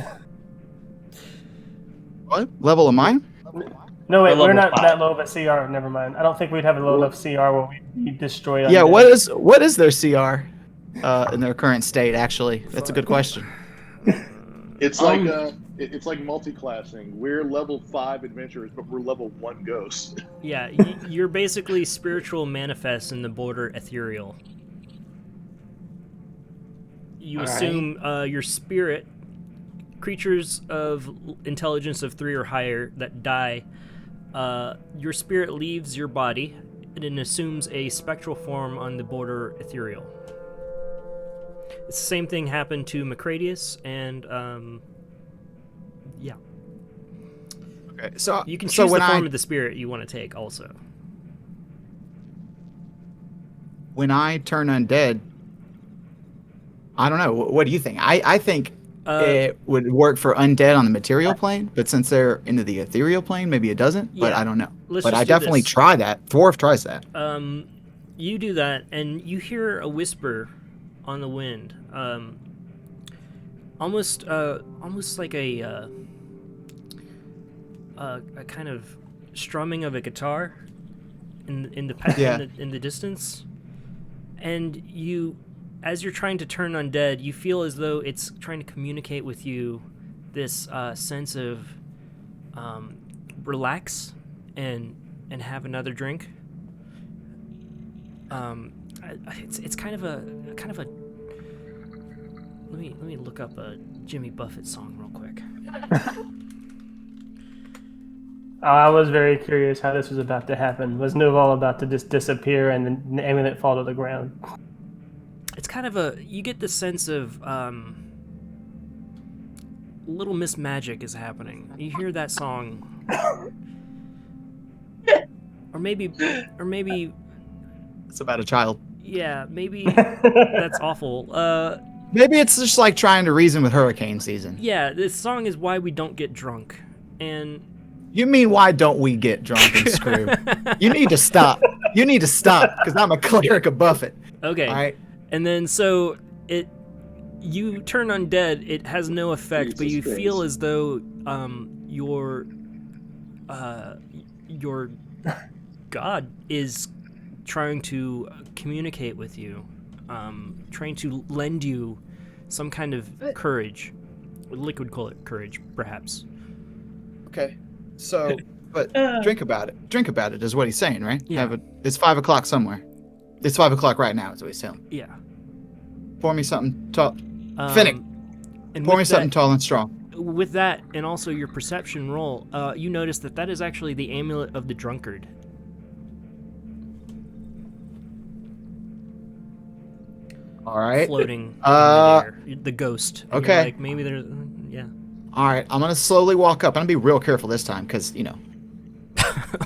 What level am I? No, wait, We're we're level not 5. that low of a CR. Never mind. I don't think we'd have a low enough CR where we'd be destroyed. Yeah, undead. what is their CR in their current state? Actually, that's a good question. It's like it's like multi-classing. We're level 5 adventurers, but we're level 1 ghosts. Yeah, you're basically spiritual manifest in the border ethereal. You assume your spirit, creatures of intelligence of 3 or higher that die, your spirit leaves your body and it assumes a spectral form on the border ethereal. It's the same thing happened to Macradius and yeah. Okay, so You can so choose the when form of the spirit you want to take also. when I turn undead, I don't know. What do you think? I think it would work for undead on the material plane, but since they're into the ethereal plane, maybe it doesn't. But Yeah. I don't know. Let's But just I do definitely this. try that. Dwarf tries that. You do that, and you hear a whisper on the wind, almost like a kind of strumming of a guitar in the distance, and you, as you're trying to turn undead, you feel as though it's trying to communicate with you this sense of relax and have another drink. It's kind of a let me look up a Jimmy Buffett song real quick. I was very curious how this was about to happen. Was Nuvall about to just disappear and the amulet fall to the ground? it's kind of you get the sense of little Miss Magic is happening. You hear that song, or maybe It's about a child. yeah, maybe that's awful. Maybe it's just like trying to reason with hurricane season. Yeah, this song is Why We Don't Get Drunk, and You mean why don't we get drunk and screw? You need to stop. You need to stop because I'm a cleric of Buffett. okay, All right. and then so you turn undead. It has no effect, but you Jesus feel Christ. as though your god is trying to communicate with you, trying to lend you some kind of courage. Liquid courage, perhaps. Okay. So, but drink about it. Drink about it is what he's saying, right? Yeah. It's 5 o'clock somewhere. It's 5 o'clock right now. Is what he's telling. Yeah. Pour me something tall. Um, Finnick. And Pour me with something that, tall and strong. with that, and also your perception roll, you notice that is actually the amulet of the drunkard. All right. Floating in midair. The ghost. And you're okay. like, maybe there's... Yeah. All right. I'm gonna slowly walk up. I'm gonna be real careful this time because be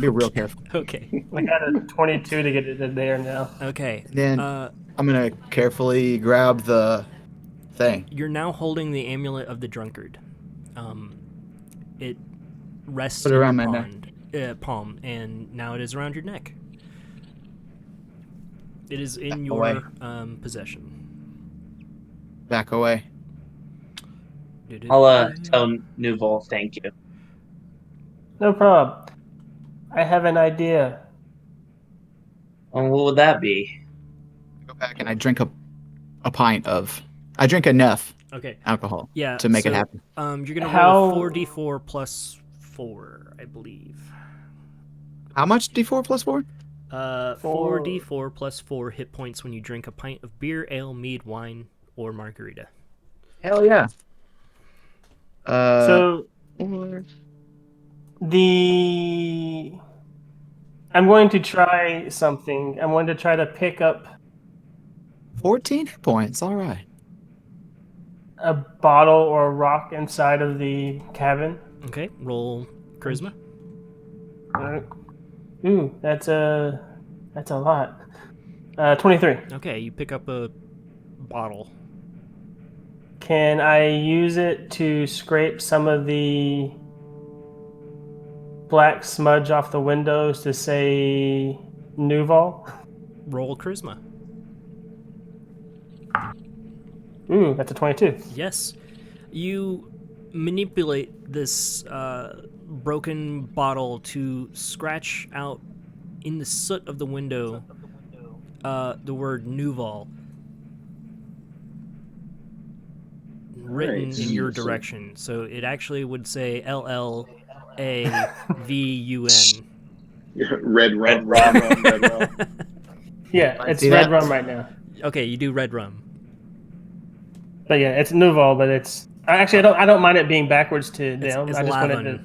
real careful. Okay. I got a 22 to get it in there now. Okay. Then I'm gonna carefully grab the thing. You're now holding the amulet of the drunkard. It rests Put it in around your my palm, and now it is around your neck. It is in your away. Possession. Back away. I'll tell Nuvall thank you. No problem. I have an idea. What would that be? Go back and I drink I drink enough Okay. alcohol Yeah. to make it so, happen. You're gonna How- roll a 4d4 plus 4, I believe. How much D4 plus 4? 4d4 plus 4 hit points when you drink a pint of beer, ale, mead, wine, or margarita. Hell yeah. So I'm going to try something. I'm going to try to pick up 14 hit points. All right. a bottle or a rock inside of the cabin. Okay. Roll charisma. Ooh, that's a lot. 23. Okay. You pick up a bottle. Can I use it to scrape some of the black smudge off the windows to say Nuvall? Roll charisma. Ooh, that's a 22. Yes. You manipulate this broken bottle to scratch out in the soot of the window the word Nuvall written Nice. in your direction. So it actually would say LLAVUN. Red rum, red rum, red rum. Yeah, it's see red that? rum right now. Okay, you do red rum. But yeah, it's Nuvall, but it's actually I don't mind it being backwards to down. It's I just wanted Lavin. to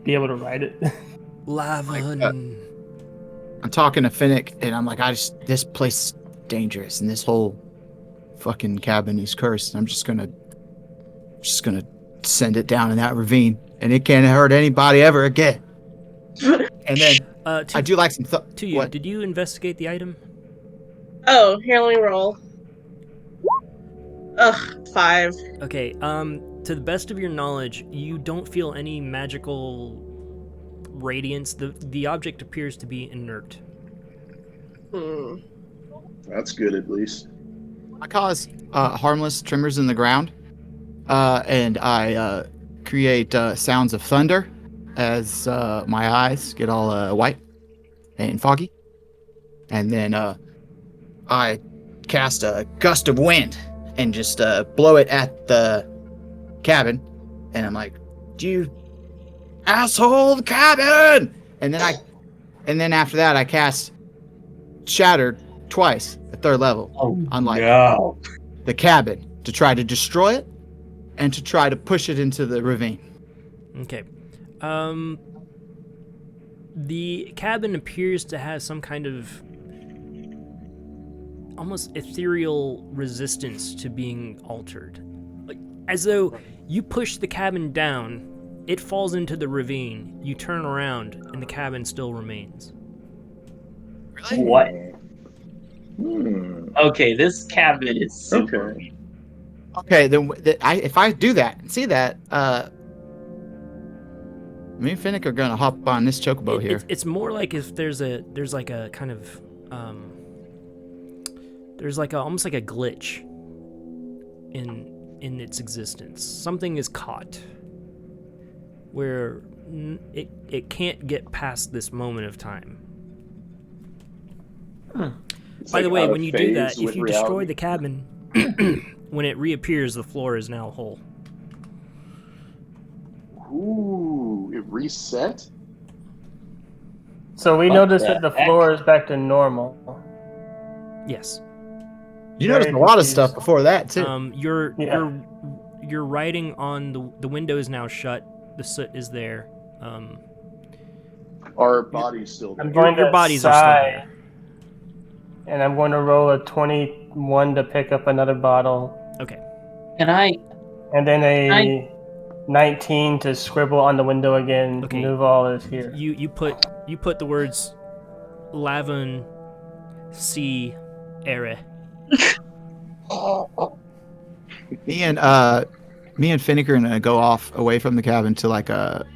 be able to write it. Lavin. I'm talking to Finnick, and I'm like, this place is dangerous, and this whole fucking cabin is cursed. I'm just gonna send it down in that ravine, and it can't hurt anybody ever again. And then I do like some To you, what? did you investigate the item? Oh, here, let me roll. Ugh, 5. Okay, to the best of your knowledge, you don't feel any magical radiance. The object appears to be inert. That's good, at least. I cause harmless tremors in the ground, and I create sounds of thunder as my eyes get all white and foggy, and then I cast a gust of wind and just blow it at the cabin, and I'm like, "You asshole cabin!" And then after that, I cast Shattered twice at 3rd level on like the cabin to try to destroy it and to try to push it into the ravine. Okay. The cabin appears to have some kind of almost ethereal resistance to being altered. Like, as though you push the cabin down, it falls into the ravine, you turn around, and the cabin still remains. Really? What? Hmm. Okay, this cabin is super. Okay. Okay, then if I do that and see that, me and Finnick are gonna hop on this chocobo here. It's more like if there's like a kind of there's like almost like a glitch in its existence. Something is caught where it can't get past this moment of time. It's By like the way, out of when you do phase that, if with you destroy reality. the cabin, when it reappears, the floor is now whole. Ooh, it reset? So we What noticed the that the heck? floor is back to normal. Yes. You noticed a lot of stuff before that too. You're writing on the window is now shut. The soot is there. Our body's still there. I'm going Your to bodies are still sigh, there. and I'm going to roll a 21 to pick up another bottle, Okay. Can I? and then a 19 to scribble on the window again. Okay. Nuvall is here. You put the words Lavon C Ere. Me and Finnick are gonna go off away from the cabin to like a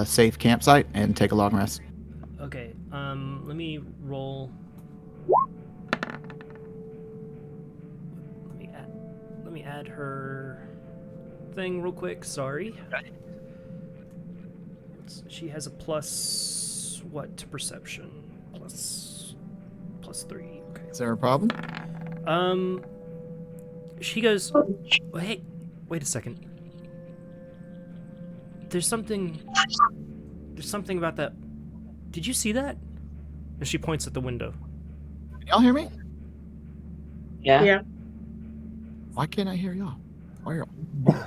safe campsite and take a long rest. Okay. Let me roll. Let me add her thing real quick. Sorry. She has a plus what to perception? Plus 3. Okay. Is there a problem? She goes, hey, wait a second. There's something about that. Did you see that? And she points at the window. Can y'all hear me? Yeah. Yeah. Why can't I hear y'all? Why are y'all?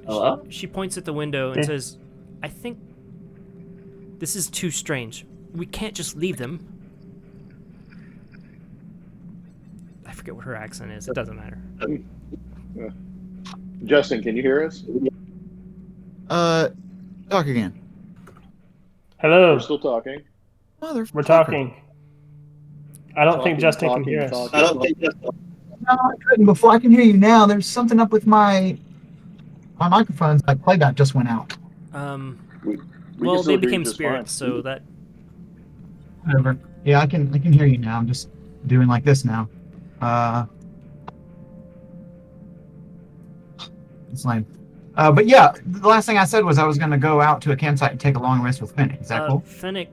Hello? She points at the window and says, I think this is too strange. We can't just leave them. I forget what her accent is. It doesn't matter. Justin, can you hear us? Talk again. Hello. We're still talking. Motherfucker. We're talking. I don't think Talking, Justin can hear us. talking. No, I couldn't before. I can hear you now. There's something up with my microphones. Like playback just went out. We can Well, still they hear you became just spirits, fine. so that Whatever. Yeah, I can hear you now. I'm just doing like this now. It's lame. But yeah, the last thing I said was I was going to go out to a campsite and take a long rest with Finnick. Is that cool? Finnick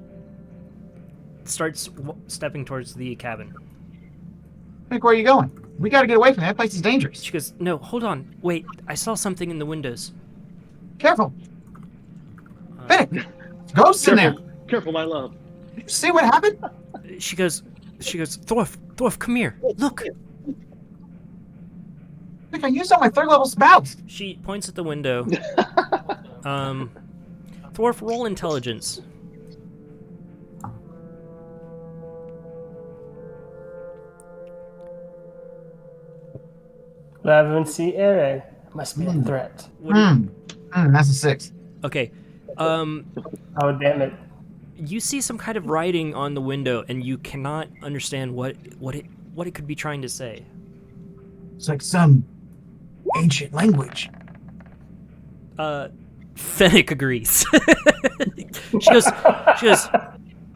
starts stepping towards the cabin. Finnick, where are you going? We got to get away from there. That place is dangerous. She goes, no, hold on. Wait, I saw something in the windows. Careful. Finnick, ghosts in there. Careful, my love. Did you see what happened? She goes, Thorf, come here. Look. Finnick, I used all my third level spouts. She points at the window. Thorf, roll intelligence. Lavency Ere. Must be a threat. What do you- That's a 6. Okay. Oh, damn it. You see some kind of writing on the window, and you cannot understand what it could be trying to say. It's like some ancient language. Fennec agrees. she goes,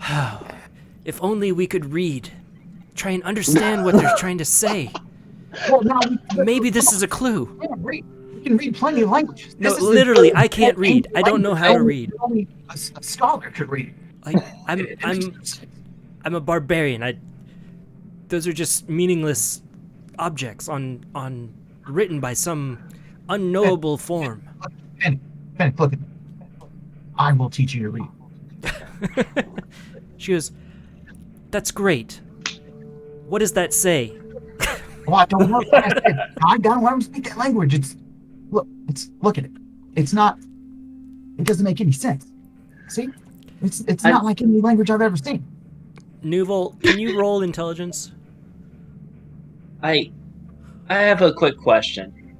oh, if only we could read. Try and understand what they're trying to say. Well, no, Maybe this is a clue. we can read plenty of languages. No, This is literally, the- I can't read. I don't know how to read. Only a scholar could read it. I'm a barbarian. Those are just meaningless objects on written by some unknowable form. Fennec, look at me. I will teach you to read. She goes, that's great. What does that say? Well, I don't know. Like I said, I gotta learn to speak that language. Look at it. It's not. It doesn't make any sense. See, it's not like any language I've ever seen. Nuvall, can you roll intelligence? I have a quick question.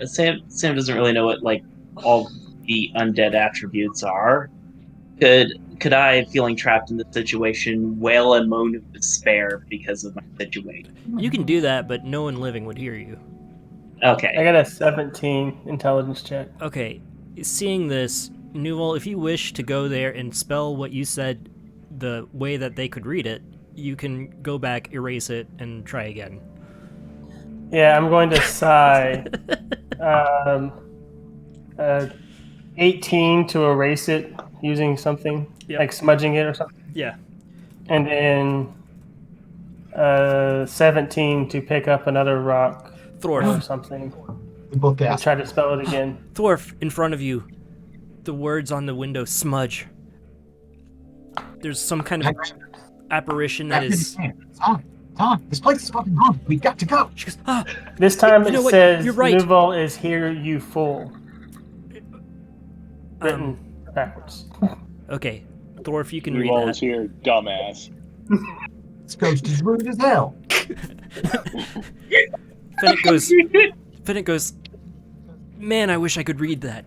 Sam doesn't really know what like all the undead attributes are. Could I, feeling trapped in this situation, wail and moan of despair because of my situation? You can do that, but no one living would hear you. Okay. I got a 17 intelligence check. Okay, seeing this, Nuvall, if you wish to go there and spell what you said the way that they could read it, you can go back, erase it, and try again. Yeah, I'm going to sigh. 18 to erase it using something, Yep. like smudging it or something. Yeah. And then 17 to pick up another rock or Thorf. something We both and gasped. try to spell it again. Thorf, in front of you, the words on the window smudge. There's some kind of apparition that is... It's on. This place is fucking haunted. We've got to go. She goes, ah! This time You know it what? says, You're right. Nuvall is here, you fool. Written backwards. Okay, Thorf, you can read Nuvall that. is here, dumbass. This ghost is rude as hell. Fennec goes, man, I wish I could read that.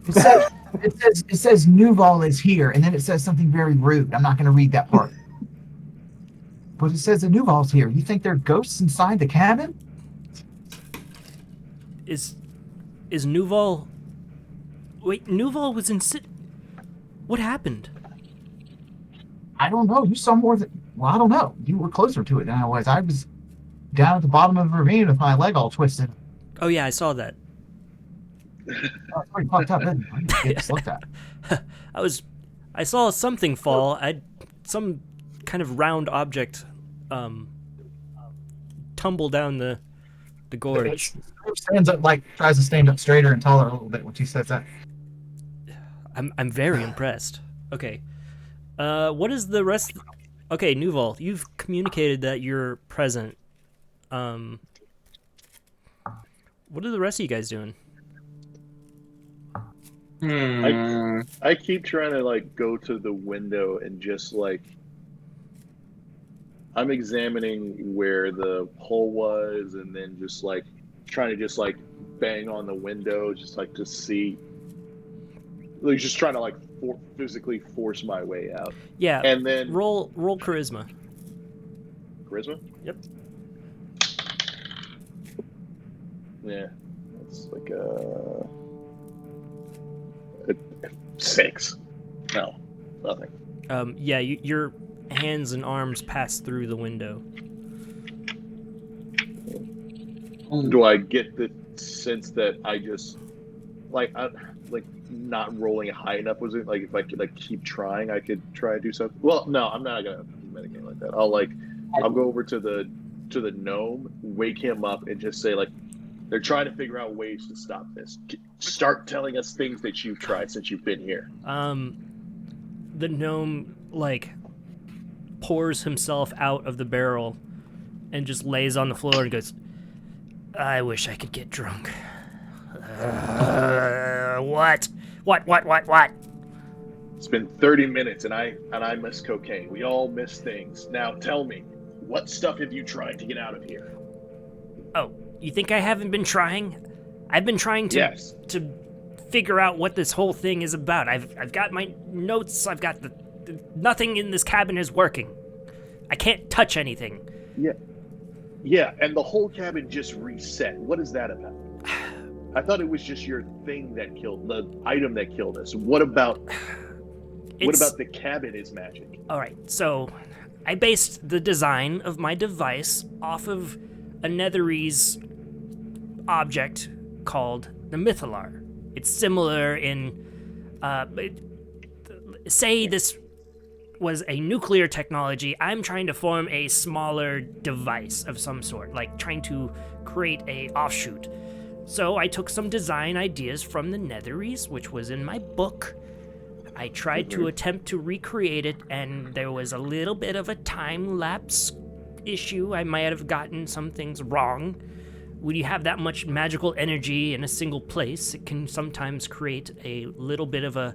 It says Nuvall is here, and then it says something very rude. I'm not going to read that part. But it says that Nuvall's here. You think there are ghosts inside the cabin? Is Nuvall... Wait, Nuvall was in... What happened? I don't know. You saw more than... Well, I don't know. You were closer to it than I was. I was down at the bottom of the ravine with my leg all twisted. Oh yeah, I saw that. Oh, it's pretty fucked up, isn't it? I just looked at it. I saw something fall. Some kind of round object tumble down the gorge. Stands up, like, tries to stand up straighter and taller a little bit when she says that. I'm very impressed. Okay. What is the rest... Okay, Nuvall, you've communicated that you're present. What are the rest of you guys doing? I keep trying to like go to the window and just like I'm examining where the hole was and then just like trying to just like bang on the window just like to see, like just trying to like physically force my way out. Yeah. And then roll charisma. Charisma? Yep. Yeah, it's like a 6. No, nothing. Yeah, your hands and arms pass through the window. Do I get the sense that I just like not rolling high enough? Was it like if I could like keep trying, I could try to do something? Well, no, I'm not gonna do anything like that. I'll go over to the gnome, wake him up, and just say like, they're trying to figure out ways to stop this. Start telling us things that you've tried since you've been here. The gnome like pours himself out of the barrel and just lays on the floor and goes, I wish I could get drunk. What? It's been 30 minutes and I miss cocaine. We all miss things. Now tell me, what stuff have you tried to get out of here? Oh, you think I haven't been trying? I've been trying to figure out what this whole thing is about. I've got my notes. I've got nothing in this cabin is working. I can't touch anything. Yeah, and the whole cabin just reset. What is that about? I thought it was just your thing that killed the item that killed us. What about the cabin is magic? All right, so I based the design of my device off of a Netherese object called the Mythalar. It's similar in, say this was a nuclear technology. I'm trying to form a smaller device of some sort, like trying to create a offshoot. So I took some design ideas from the Netherese, which was in my book. I tried to attempt to recreate it, and there was a little bit of a time lapse issue. I might have gotten some things wrong. When you have that much magical energy in a single place, it can sometimes create a little bit of a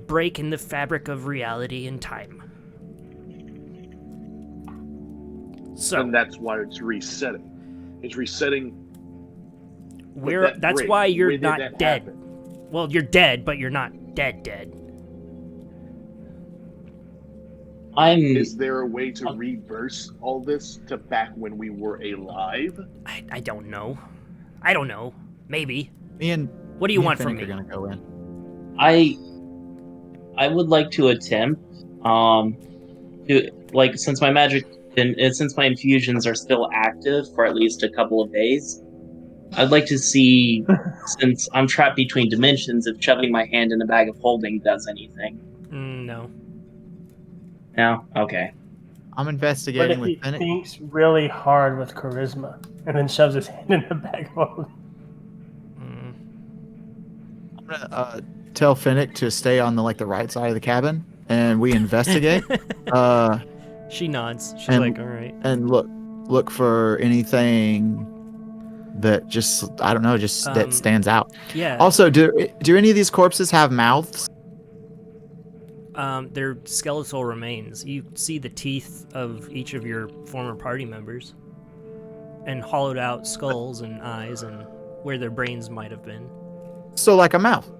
break in the fabric of reality and time. So And that's why it's resetting. It's resetting. that's why you're not dead. Happen? Well, you're dead, but you're not dead. Is there a way to reverse all this to back when we were alive? I don't know. I don't know. Maybe. Me and What do you me want and from Finnick me? are gonna go in. I would like to attempt to, like, since my magic and since my infusions are still active for at least a couple of days, I'd like to see, since I'm trapped between dimensions, if shoving my hand in a bag of holding does anything. No. No? Okay. I'm What investigating if with he Finnick. thinks really hard with charisma and then shoves his hand in the bag of holding? I'm gonna tell Finnick to stay on the right side of the cabin, and we investigate. She nods. She's and- like, all right. And look for anything that just that stands out. Yeah. Also, do any of these corpses have mouths? They're skeletal remains. You see the teeth of each of your former party members, and hollowed out skulls and eyes, and where their brains might have been. So like a mouth.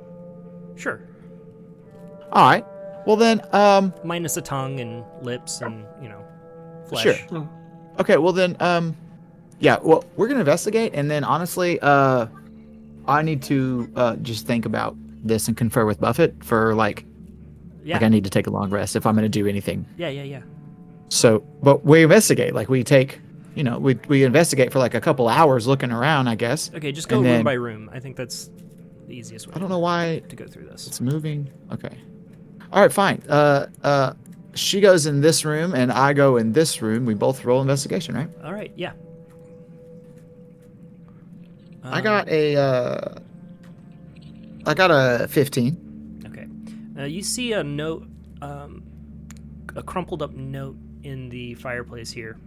Sure. All right. Well then, Minus a tongue and lips and flesh. Sure. Okay. Well then, yeah. Well, we're gonna investigate, and then honestly, I need to just think about this and confer with Buffett for Yeah. I need to take a long rest if I'm gonna do anything. Yeah. So, but we investigate. We take, we investigate for a couple hours looking around, I guess. Okay, just go And room then- by room. I think that's the easiest way. I don't know why to go through this. it's moving. Okay. All right, fine. She goes in this room and I go in this room. We both roll investigation, right? All right. Yeah. I got a 15. Okay. You see a note, a crumpled up note in the fireplace here.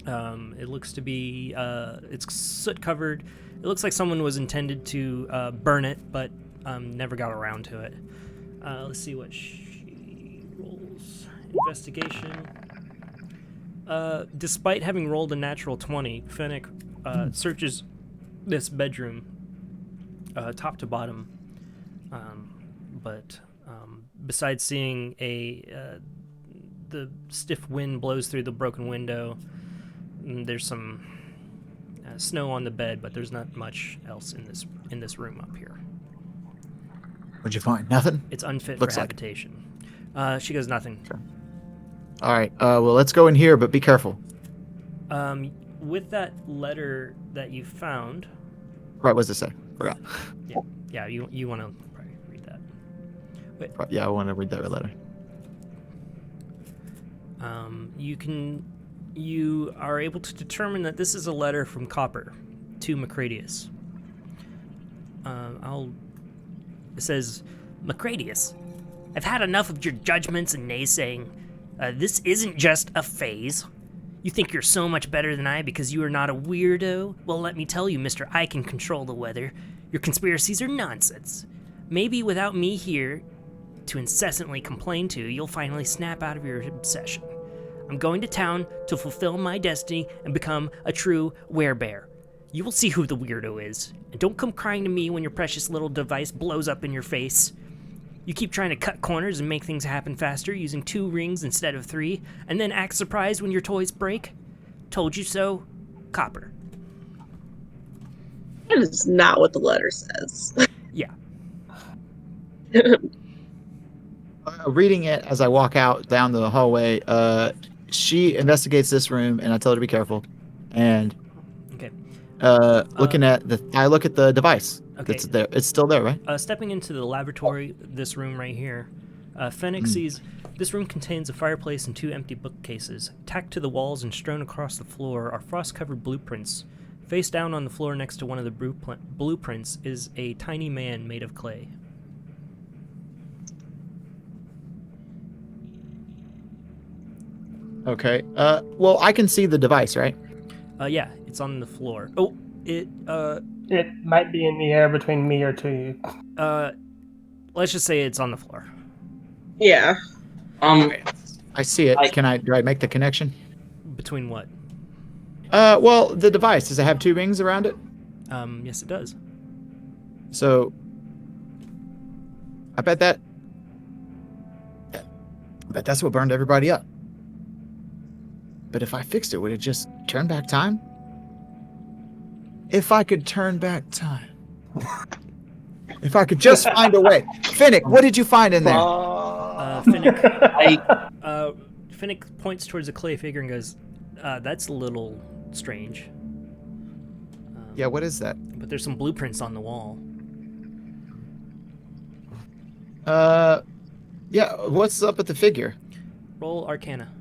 It looks to be, it's soot covered. It looks like someone was intended to burn it, but never got around to it. Let's see what she rolls. Investigation. Despite having rolled a natural 20, Finnick searches this bedroom top to bottom. But besides seeing the stiff wind blows through the broken window, there's some snow on the bed, but there's not much else in this room up here. What'd you find? Nothing? It's unfit Looks for like. habitation. She goes, nothing. Okay. All right. Well, let's go in here, but be careful. With that letter that you found, Right, what's it say? Forgot. yeah, you want to probably read that. Yeah, I want to read that letter. You are able to determine that this is a letter from Copper to Macradius. It says, Macradius, I've had enough of your judgments and naysaying. This isn't just a phase. You think you're so much better than I because you are not a weirdo? Well, let me tell you, Mr. I can control the weather. Your conspiracies are nonsense. Maybe without me here to incessantly complain to, you'll finally snap out of your obsession. I'm going to town to fulfill my destiny and become a true werebear. You will see who the weirdo is. And don't come crying to me when your precious little device blows up in your face. You keep trying to cut corners and make things happen faster using 2 rings instead of 3, and then act surprised when your toys break? Told you so, Copper. That is not what the letter says. Yeah. Reading it as I walk out down the hallway, she investigates this room, and I tell her to be careful. And Okay. I look at the device. Okay. It's there. It's still there, right? Stepping into the laboratory, this room right here, Fennec sees this room contains a fireplace and 2 empty bookcases. Tacked to the walls and strewn across the floor are frost-covered blueprints. Face down on the floor next to one of the blueprints is a tiny man made of clay. Okay. Well, I can see the device, right? Yeah, it's on the floor. Oh, it might be in the air between me or Tuyu. let's just say it's on the floor. Yeah. I see it. Do I make the connection? Between what? Well, the device, does it have 2 rings around it? Yes, it does. So, I bet that's what burned everybody up. But if I fixed it, would it just turn back time? If I could turn back time. If I could just find a way. Finnick, what did you find in there? Finnick points towards a clay figure and goes, that's a little strange. Yeah, what is that? But there's some blueprints on the wall. Yeah, what's up with the figure? Roll Arcana.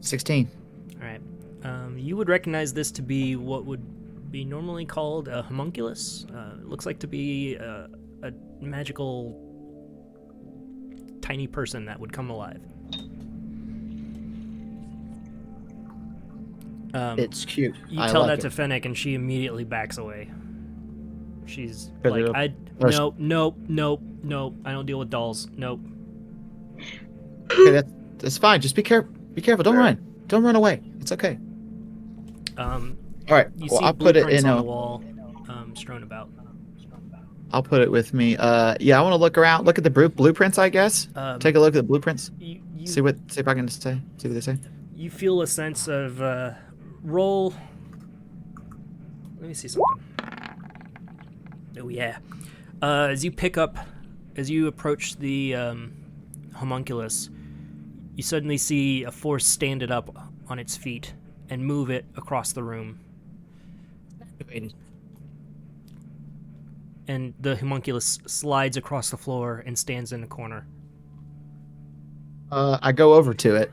16. All right. You would recognize this to be what would be normally called a homunculus. It looks like to be a magical tiny person that would come alive. It's cute. You tell that to Fennec, and she immediately backs away. She's like, nope. I don't deal with dolls. Nope. Okay, that's fine. Just be careful. Be careful. Don't run. Don't run away. It's okay. All right. You well, see I'll put it blueprints in on the wall, strewn about. I'll put it with me. Yeah, I want to look around. Look at the blueprints, I guess. Take a look at the blueprints. See if I can say. See what they say. You feel a sense of roll. Let me see something. Oh yeah. As you approach the homunculus, you suddenly see a force stand it up on its feet and move it across the room. And the homunculus slides across the floor and stands in a corner. I go over to it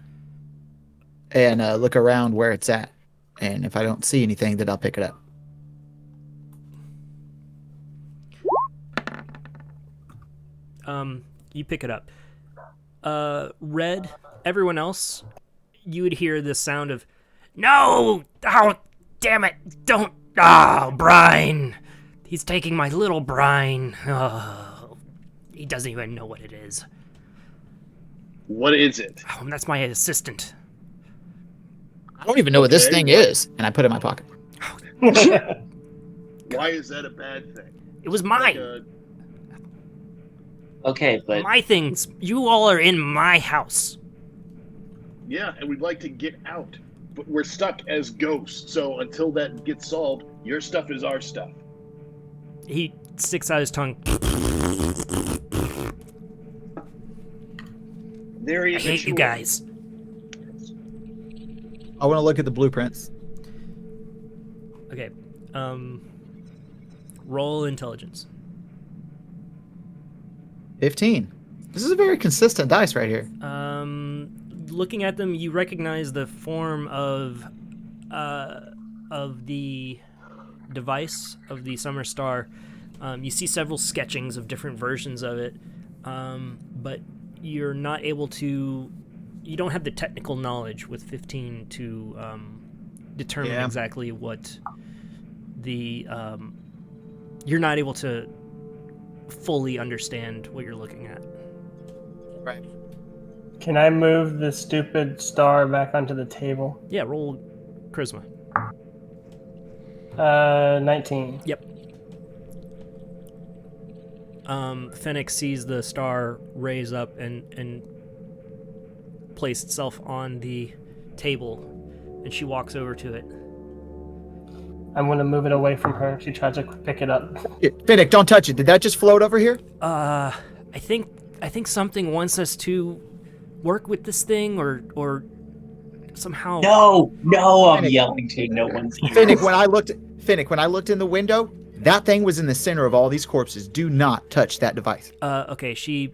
and look around where it's at. And if I don't see anything, then I'll pick it up. You pick it up. Red, everyone else, you would hear the sound of, no! Oh, damn it! Don't! Ah, Brine! He's taking my little Brine. Oh, he doesn't even know what it is. What is it? Oh, that's my assistant. I don't even know what this thing is. And I put it in my pocket. Why is that a bad thing? It was mine. Okay, but My things. You all are in my house. Yeah, and we'd like to get out. But we're stuck as ghosts, so until that gets solved, your stuff is our stuff. He sticks out his tongue. There he I is. hate you guys. I want to look at the blueprints. Okay. Roll intelligence. 15. This is a very consistent dice right here. Looking at them, you recognize the form of the device of the Summer Star. You see several sketchings of different versions of it, but you're not able to. You don't have the technical knowledge with 15 to determine exactly what the. You're not able to fully understand what you're looking at. Right. Can I move the stupid star back onto the table? Yeah, roll charisma. 19. Yep. Fennec sees the star raise up and place itself on the table, and she walks over to it. I'm going to move it away from her. She tries to pick it up. Finnick, don't touch it. Did that just float over here? I think something wants us to work with this thing, or somehow. No, I'm Finnick. yelling to no one's ears. Finnick, when I looked in the window, that thing was in the center of all these corpses. Do not touch that device. Okay, she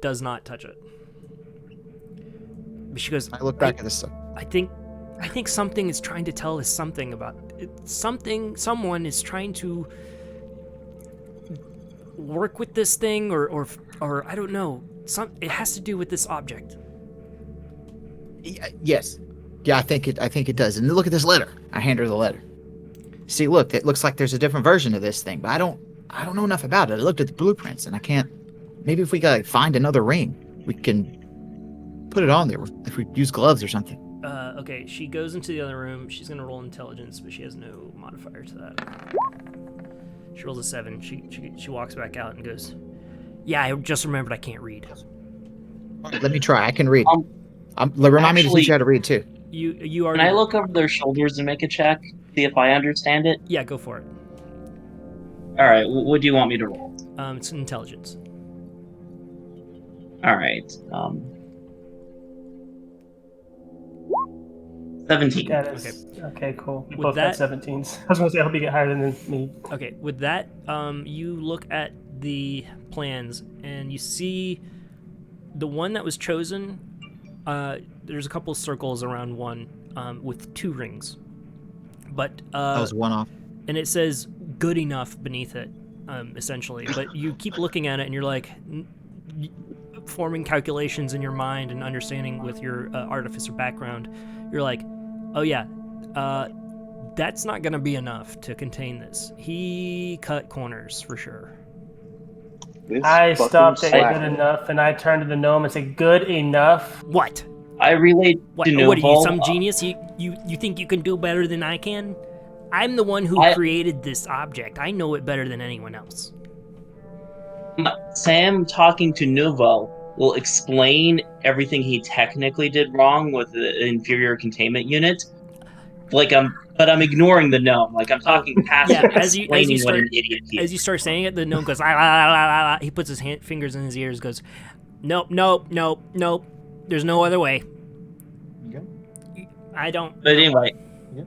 does not touch it. She goes. I look back at this stuff. I think something is trying to tell us something about it. Someone is trying to work with this thing, or I don't know. It has to do with this object. Yes. Yeah, I think it does. And look at this letter. I hand her the letter. See, look, it looks like there's a different version of this thing, but I don't know enough about it. I looked at the blueprints and I can't. Maybe if we gotta find another ring, we can put it on there if we use gloves or something. Okay, she goes into the other room. She's gonna roll intelligence, but she has no modifier to that. She rolls a 7. She walks back out and goes, "Yeah, I just remembered I can't read." Let me try. I can read. Remind me to teach you how to read too. You already. Can I look over their shoulders and make a check? See if I understand it? Yeah, go for it. Alright, what do you want me to roll? It's intelligence. Alright, 17. That is, okay, cool. We With both that- got 17s. I was going to say, I hope you get higher than me. Okay, with that, you look at the plans and you see the one that was chosen. There's a couple circles around one with 2 rings, but That was one off. and it says "good enough" beneath it, essentially. But you keep looking at it and you're like forming calculations in your mind and understanding with your artificer background. You're like, oh yeah, that's not gonna be enough to contain this. He cut corners for sure. I stopped at good enough, and I turned to the gnome and said, "Good enough." What? I relayed What? to Nuvall. What are you, some genius? You think you can do better than I can? I'm the one who created this object. I know it better than anyone else. Sam talking to Nuvall will explain everything he technically did wrong with the inferior containment unit. But I'm ignoring the gnome. Like I'm talking past Yeah, him, explaining what an idiot he is. As you start saying it, the gnome goes, "Ah, ah, ah, ah, ah." He puts his fingers in his ears, goes, "Nope, nope, nope, nope. There's no other way." Yep. I don't. But anyway, Yep.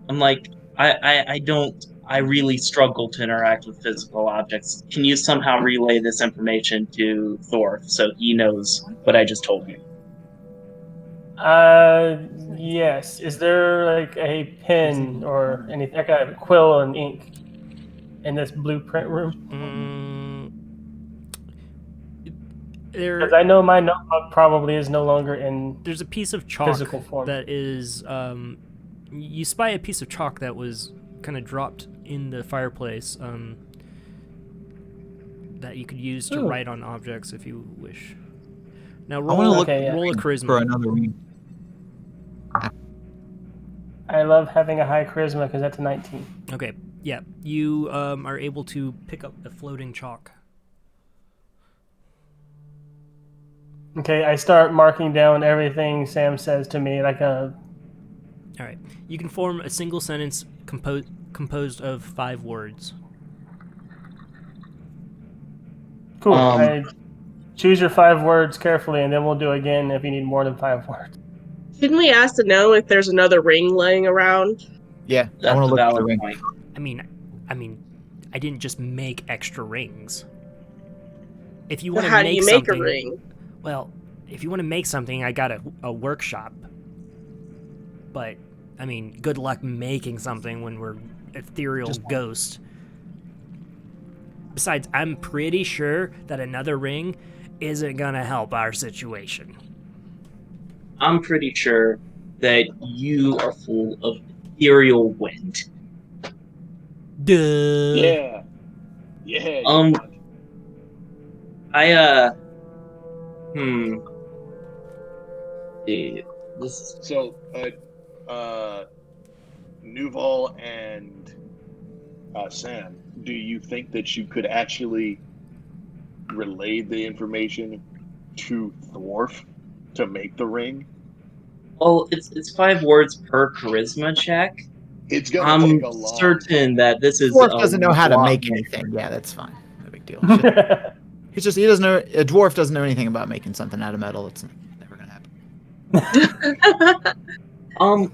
I'm like, I really struggle to interact with physical objects. Can you somehow relay this information to Thorf so he knows what I just told you? Yes. Is there like a pen or anything, like a quill and ink in this blueprint room? Because I know my notebook probably is no longer in. There's a piece of chalk physical form. that is. You spy a piece of chalk that was kind of dropped in the fireplace. That you could use to write on objects if you wish. Now roll wanna look roll a charisma. for another ring. I love having a high charisma because that's a 19. Okay, yeah, you are able to pick up a floating chalk. Okay, I start marking down everything Sam says to me like a. All right, you can form a single sentence composed of 5 words. Cool. I choose your 5 words carefully, and then we'll do again if you need more than 5 words. Didn't we ask to know if there's another ring laying around? Yeah, That's I want to a look at the valid ring. point. I mean, I didn't just make extra rings. If you want to How do make you make something, a ring? well, if you want to make something, I got a workshop. But I mean, good luck making something when we're ethereal ghosts. Besides, I'm pretty sure that another ring isn't gonna help our situation. I'm pretty sure that you are full of ethereal wind. Duh. Yeah. Yeah. Dude, this is So, Nuvall and Sam, do you think that you could actually relay the information to Thorf to make the ring? well, it's 5 words per charisma check. It's gonna I'm take a long certain that this is Dwarf doesn't know how to lot make more. anything. Yeah, that's fine. No big deal. He doesn't know. A dwarf doesn't know anything about making something out of metal. It's never gonna happen.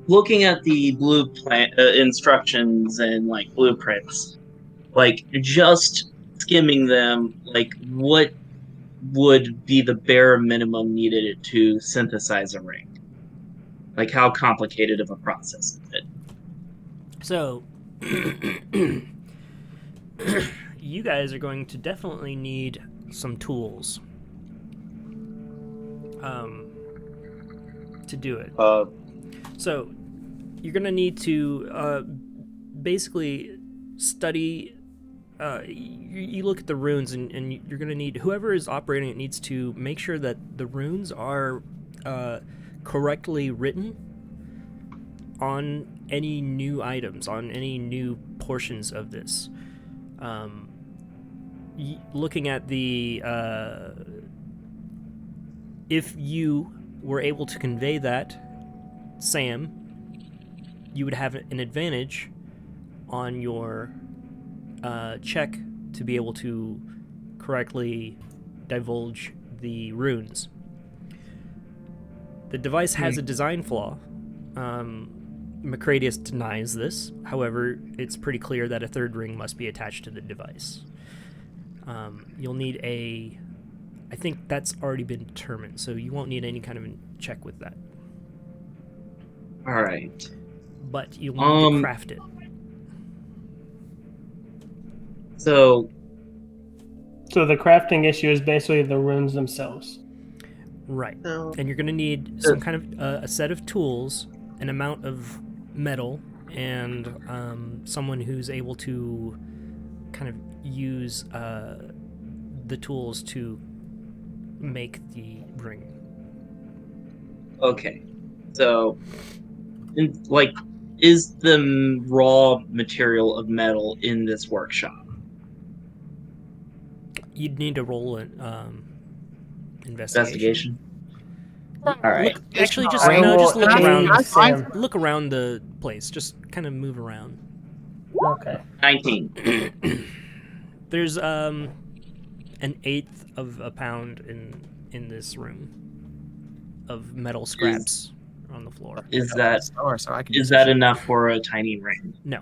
Looking at the instructions and like blueprints, like just skimming them, like what would be the bare minimum needed to synthesize a ring? Like how complicated of a process is it? So, you guys are going to definitely need some tools to do it. So, you're going to need to basically study you look at the runes, and you're going to need, whoever is operating it needs to make sure that the runes are correctly written on any new items, on any new portions of this. Looking at the... if you were able to convey that, Sam, you would have an advantage on your check to be able to correctly divulge the runes. The device has a design flaw. Macradius denies this. However, it's pretty clear that a third ring must be attached to the device. You'll need a... I think that's already been determined, so you won't need any kind of check with that. All right. But you'll need to craft it. So the crafting issue is basically the runes themselves. Right. No. And you're going to need some kind of a set of tools, an amount of metal, and someone who's able to kind of use the tools to make the ring. okay, so is the raw material of metal in this workshop? You'd need to roll an Investigation. All right. Actually, just Just look around. Sam. Look around the place. Just kind of move around. Okay. 19. There's an eighth of a pound in this room of metal scraps on the floor. Is that So I can is that enough for a tiny ring? No,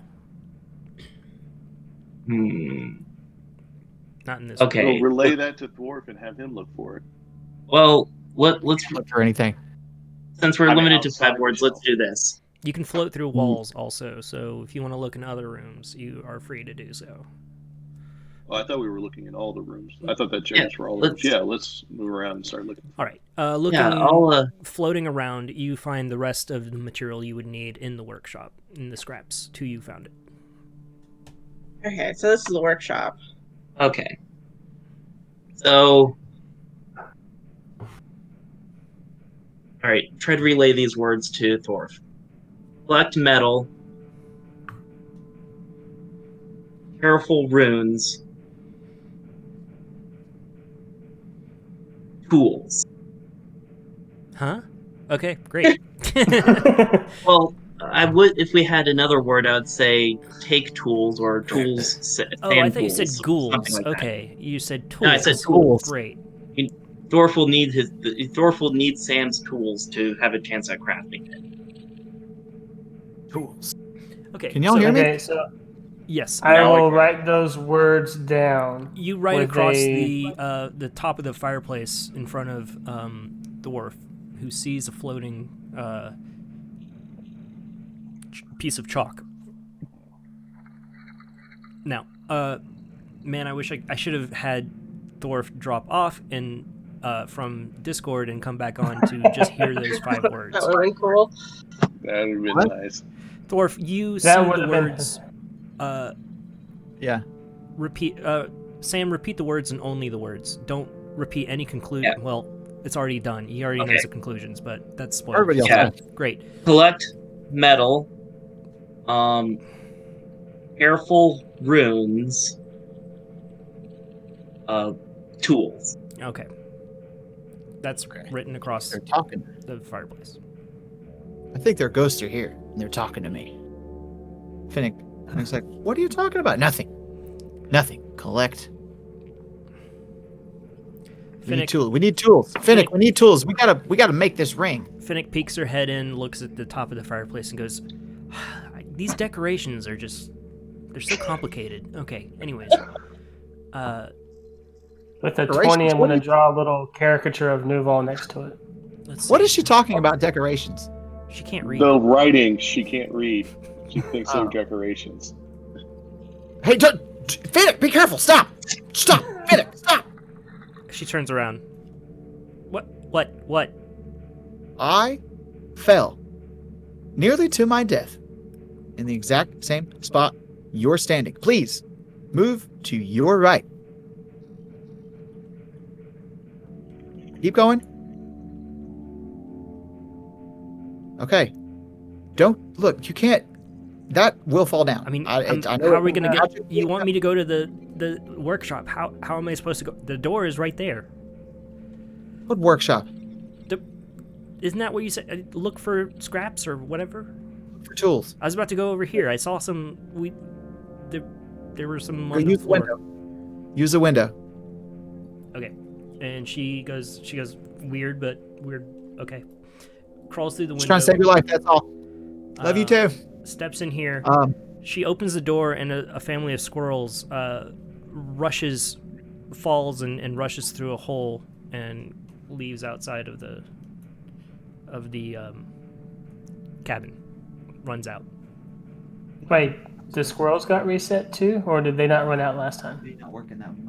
not in this. Okay. We'll relay that to Dwarf and have him look for it. Well, let's look for anything. since we're I mean, limited to outside 5 words, let's do this. You can float through walls also, so if you want to look in other rooms, you are free to do so. Well, I thought we were looking in all the rooms. I thought that changed for all the rooms. Yeah, let's move around and start looking. All right. Looking, floating around, you find the rest of the material you would need in the workshop, in the scraps. Tuyu found it. Okay, so this is the workshop. Okay. So, all right, try to relay these words to Thorf. Collect metal, careful runes, tools. Huh? Okay, great. Well, I would, if we had another word, I would say take tools or tools. Oh, I thought you said ghouls, ghouls. something like that. Okay, you said tools. No, I said tools. Great. Thorf will need Sam's tools to have a chance at crafting it. Tools. Okay. Can y'all hear me? Okay, so Yes. I Now I will can. write those words down. You write with across a- the top of the fireplace in front of Dwarf, who sees a floating piece of chalk. Now, man, I wish I should have had Dwarf drop off and from Discord and come back on to just hear those 5 words. That would have been cool. That would have been What? nice. Dwarf, you That see would the have been- words. Yeah. Repeat. Sam, repeat the words and only the words. Don't repeat any conclusion. Yeah. Well, it's already done. He already Okay. knows the conclusions, but that's spoiled. Everybody else. Yeah. knows. Great. Collect metal, careful runes, tools. Okay. That's written across They're talking. the fireplace. I think their ghosts are here, and they're talking to me. Finnick. And he's like, what are you talking about? Nothing. Nothing. Collect. We need Finnick, tools. We need tools. Finnick, we need tools. We gotta make this ring. Finnick peeks her head in, looks at the top of the fireplace, and goes, "These decorations are just—they're so complicated." Okay. Anyways, With a Decorations, 20, I'm what going do to draw a little caricature of Nuvall next to it. let's see. What is she talking about? Decorations. She can't read. The writing, she can't read. She thinks Oh. they're decorations. Hey, Finnick, be careful. Stop. Stop. Finnick, stop. She turns around. What? I fell nearly to my death in the exact same spot you're standing. Please Move to your right. Keep going. Okay. Don't look. You can't. That will fall down. I mean, I know how are we gonna it- get? You want me to go to the workshop? How am I supposed to go? The door is right there. What workshop? Isn't that what you said? Look for scraps or whatever. For tools. I was about to go over here. I saw some. There were some Go on the use the floor. window. Use the window. Okay, and she goes weird, but weird. Okay, crawls through the window. Just trying to save your life. That's all. Love you too. Steps in here. Um. She opens the door, and a family of squirrels falls and rushes through a hole and leaves outside of the cabin. Runs out. Wait, the squirrels got reset too, or did they not run out last time?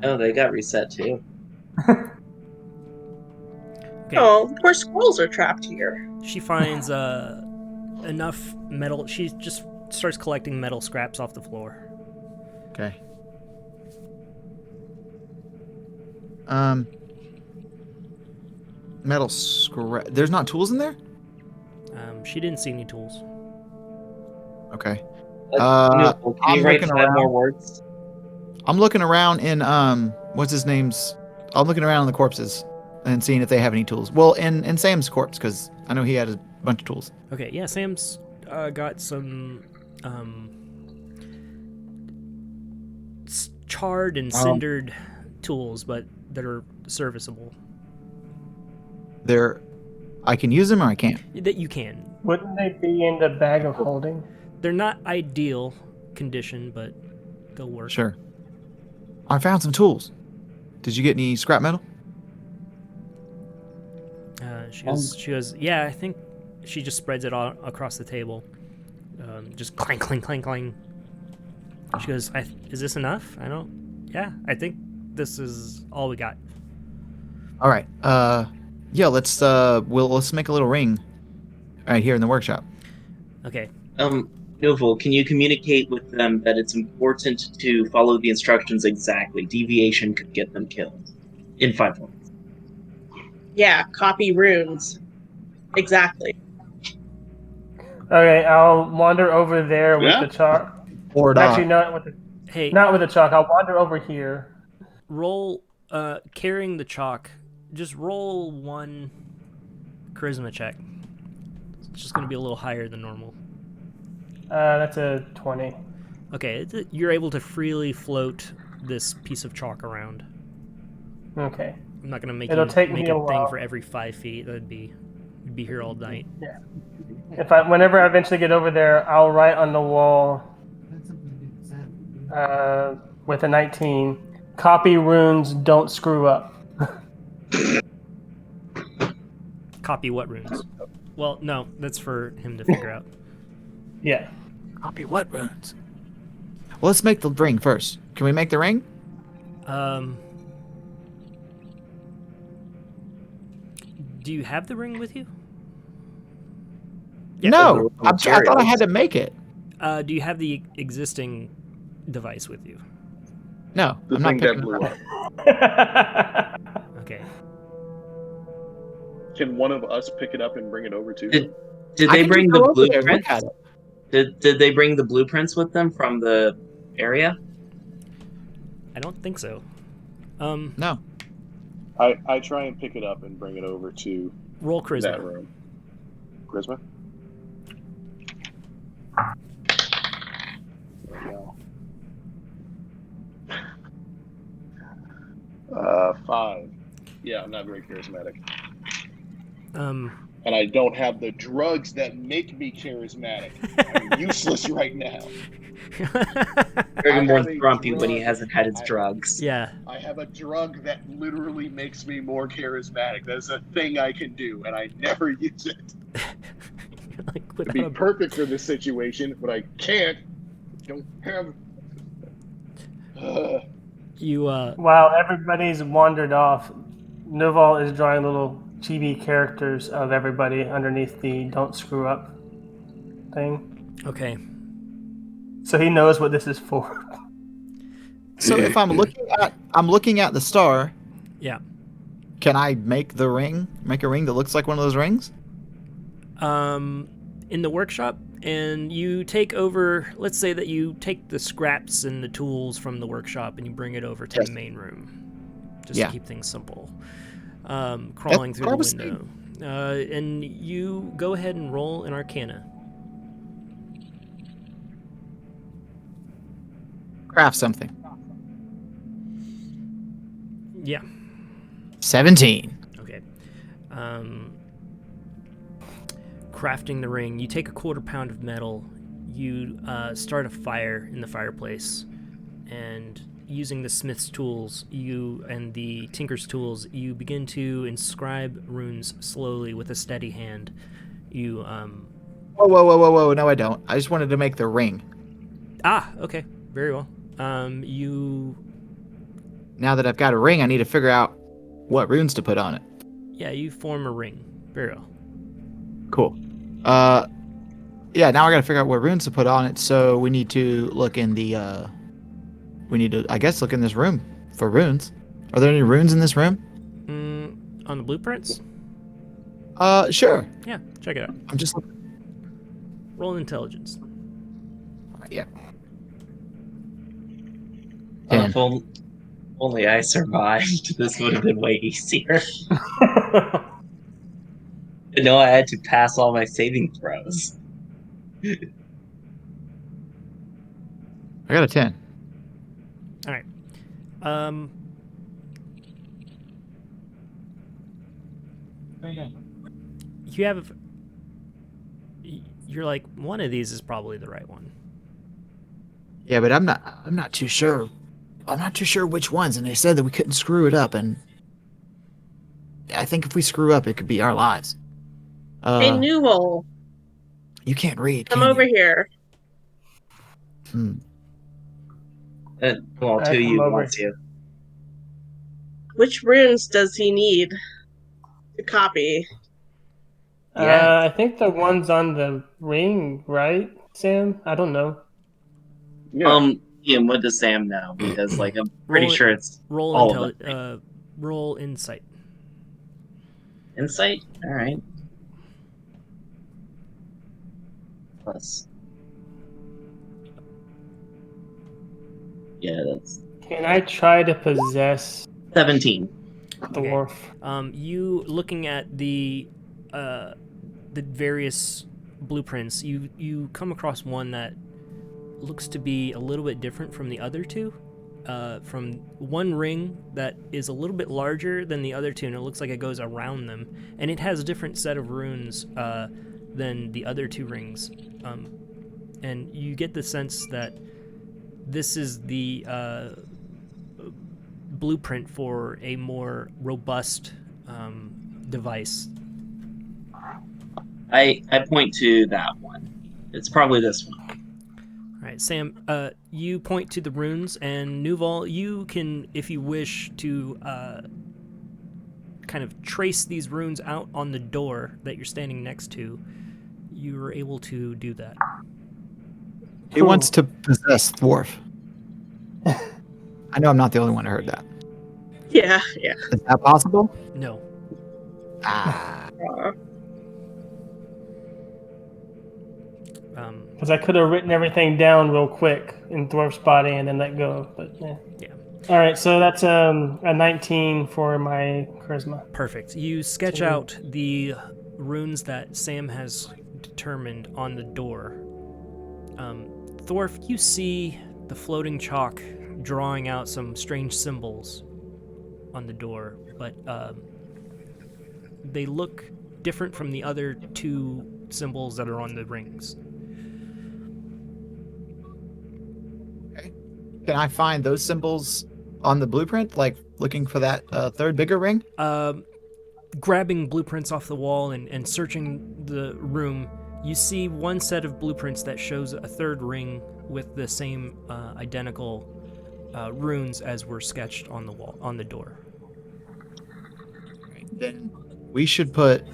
Oh, they got reset too. Okay. Oh, poor squirrels are trapped here. She finds enough metal. She just starts collecting metal scraps off the floor. Okay. Metal scrap. There's not tools in there? She didn't see any tools. Okay. Nuvall, can you I'm write looking 5 around. more words? I'm looking around in what's his name's? I'm looking around in the corpses and seeing if they have any tools. Well, in Sam's corpse, because I know he had a bunch of tools. Okay, yeah, Sam's got some charred and cindered tools, but that are serviceable. I can use them or I can't. That you can. Wouldn't they be in the bag of holding? They're not ideal condition, but they'll work. Sure. I found some tools. Did you get any scrap metal? She goes, yeah, I think she just spreads it all across the table. Just clang, clang, clang, clang. She goes, is this enough? Yeah, I think this is all we got. All right. Yeah, let's make a little ring right here in the workshop. Okay. Nuvall, can you communicate with them that it's important to follow the instructions exactly? Deviation could get them killed. In 5 minutes. Yeah, copy runes. Exactly. Okay, I'll wander over there with the chalk. Or Actually, not with the chalk. I'll wander over here. Roll, carrying the chalk. Just roll 1 charisma check. It's just going to be a little higher than normal. That's a 20. Okay, you're able to freely float this piece of chalk around. Okay. I'm not going to It'll take make me a a thing while. for every 5 feet. You'd be here all night. Yeah. Whenever I eventually get over there, I'll write on the wall with a 19, copy runes, don't screw up. Copy what runes? Well, no, that's for him to figure out. Yeah. Copy what runes? Well, let's make the ring first. Can we make the ring? Do you have the ring with you? No, I thought I had to make it. Do you have the existing device with you? No, The I'm not thing that picking blew it up. up. Okay. Can one of us pick it up and bring it over to Did them? Did I they can bring just the go over there and look blueprints? at it. Did they bring the blueprints with them from the area? I don't think so. No. I try and pick it up and bring it over to Roll charisma. that room. Charisma? There we go. 5. Yeah, I'm not very charismatic. And I don't have the drugs that make me charismatic. I'm useless right now. Dragonborn's a grumpy when he drug. hasn't had his drugs. Yeah. I have a drug that literally makes me more charismatic. That's a thing I can do, and I never use it. Like, It'd be perfect for this situation, but I can't. Don't have. While everybody's wandered off, Nuvall is drawing little chibi characters of everybody underneath the don't screw up thing. Okay. So he knows what this is for. So if I'm looking at the star, Yeah. can I make a ring that looks like one of those rings? In the workshop, and you take over. Let's say that you take the scraps and the tools from the workshop and you bring it over to Yes. the main room, just Yeah. to keep things simple. Crawling That's through the what I was window, and you go ahead and roll an Arcana. Craft something. Yeah. 17. Okay. Crafting the ring, you take a 1/4 pound of metal, you start a fire in the fireplace, and using the smith's tools, and the tinker's tools, you begin to inscribe runes slowly with a steady hand. You Whoa! No, I don't. I just wanted to make the ring. Okay, very well. You Now that I've got a ring, I need to figure out what runes to put on it. you form a ring. Very well. Cool. Yeah, now I gotta figure out what runes to put on it, so we need to look in the, I guess, look in this room for runes. Are there any runes in this room? On the blueprints? Sure. Yeah, check it out. I'm just looking. Roll intelligence. Yeah. If only I survived, this would have been way easier. No, I had to pass all my saving throws. I got a 10. All right. You're like, one of these is probably the right one. Yeah, but I'm not too sure. I'm not too sure which ones, and they said that we couldn't screw it up, and I think if we screw up, it could be our lives. Hey, Nuvall, You can't read. come can over you? here. Well, I come Tuyu over. wants you. Which runes does he need to copy? Yeah. I think the one's on the ring, right, Sam? I don't know. Yeah. Ian, what does Sam know? Because, like, I'm pretty Roll it- sure it's Roll all of them. roll insight. Insight? Alright. Plus. Yeah, that's Can I try to possess 17. dwarf? You looking at the various blueprints, you come across one that looks to be a little bit different from the other two. From one ring that is a little bit larger than the other two, and it looks like it goes around them, and it has a different set of runes than the other two rings. And you get the sense that this is the blueprint for a more robust device. I point to that one. It's probably this one. All right, Sam, you point to the runes, and Nuvall, you can, if you wish, to kind of trace these runes out on the door that you're standing next to. You are able to do that. He wants to possess dwarf. I know I'm not the only one who heard that. Yeah. Is that possible? No. Ah. Because I could have written everything down real quick in dwarf's body and then let go. But yeah. All right, so that's a 19 for my charisma. Perfect. You sketch out the runes that Sam has determined on the door. Thorf, you see the floating chalk drawing out some strange symbols on the door, but they look different from the other two symbols that are on the rings. Can I find those symbols on the blueprint? Like looking for that third bigger ring? Grabbing blueprints off the wall and searching the room, you see one set of blueprints that shows a third ring with the same identical runes as were sketched on the wall, on the door. Then we should put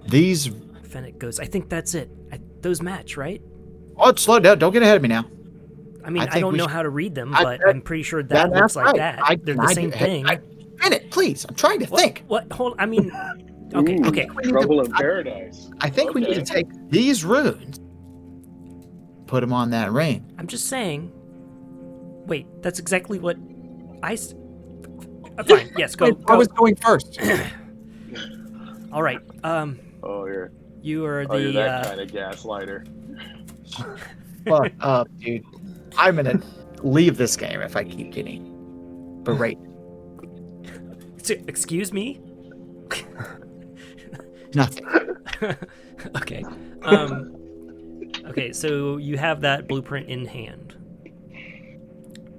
these. Fennec goes, I think that's it. Those match, right? Oh, slow down. Don't get ahead of me now. I mean, I think don't we know should- how to read them, I- but that- I'm pretty sure that that's looks like right. that. They're the same thing. Minute, please. I'm trying to think. What? Hold. I mean, okay, Ooh, okay. Trouble in Paradise. I think we need to take these runes, put them on that ring. I'm just saying. Wait, that's exactly what fine. Yes, go. I was going first. All right. Oh, You are you're the. that kind of gaslighter. Fuck up, dude. I'm gonna leave this game if I keep getting berated. Excuse me. Nothing. Okay. Okay, so you have that blueprint in hand.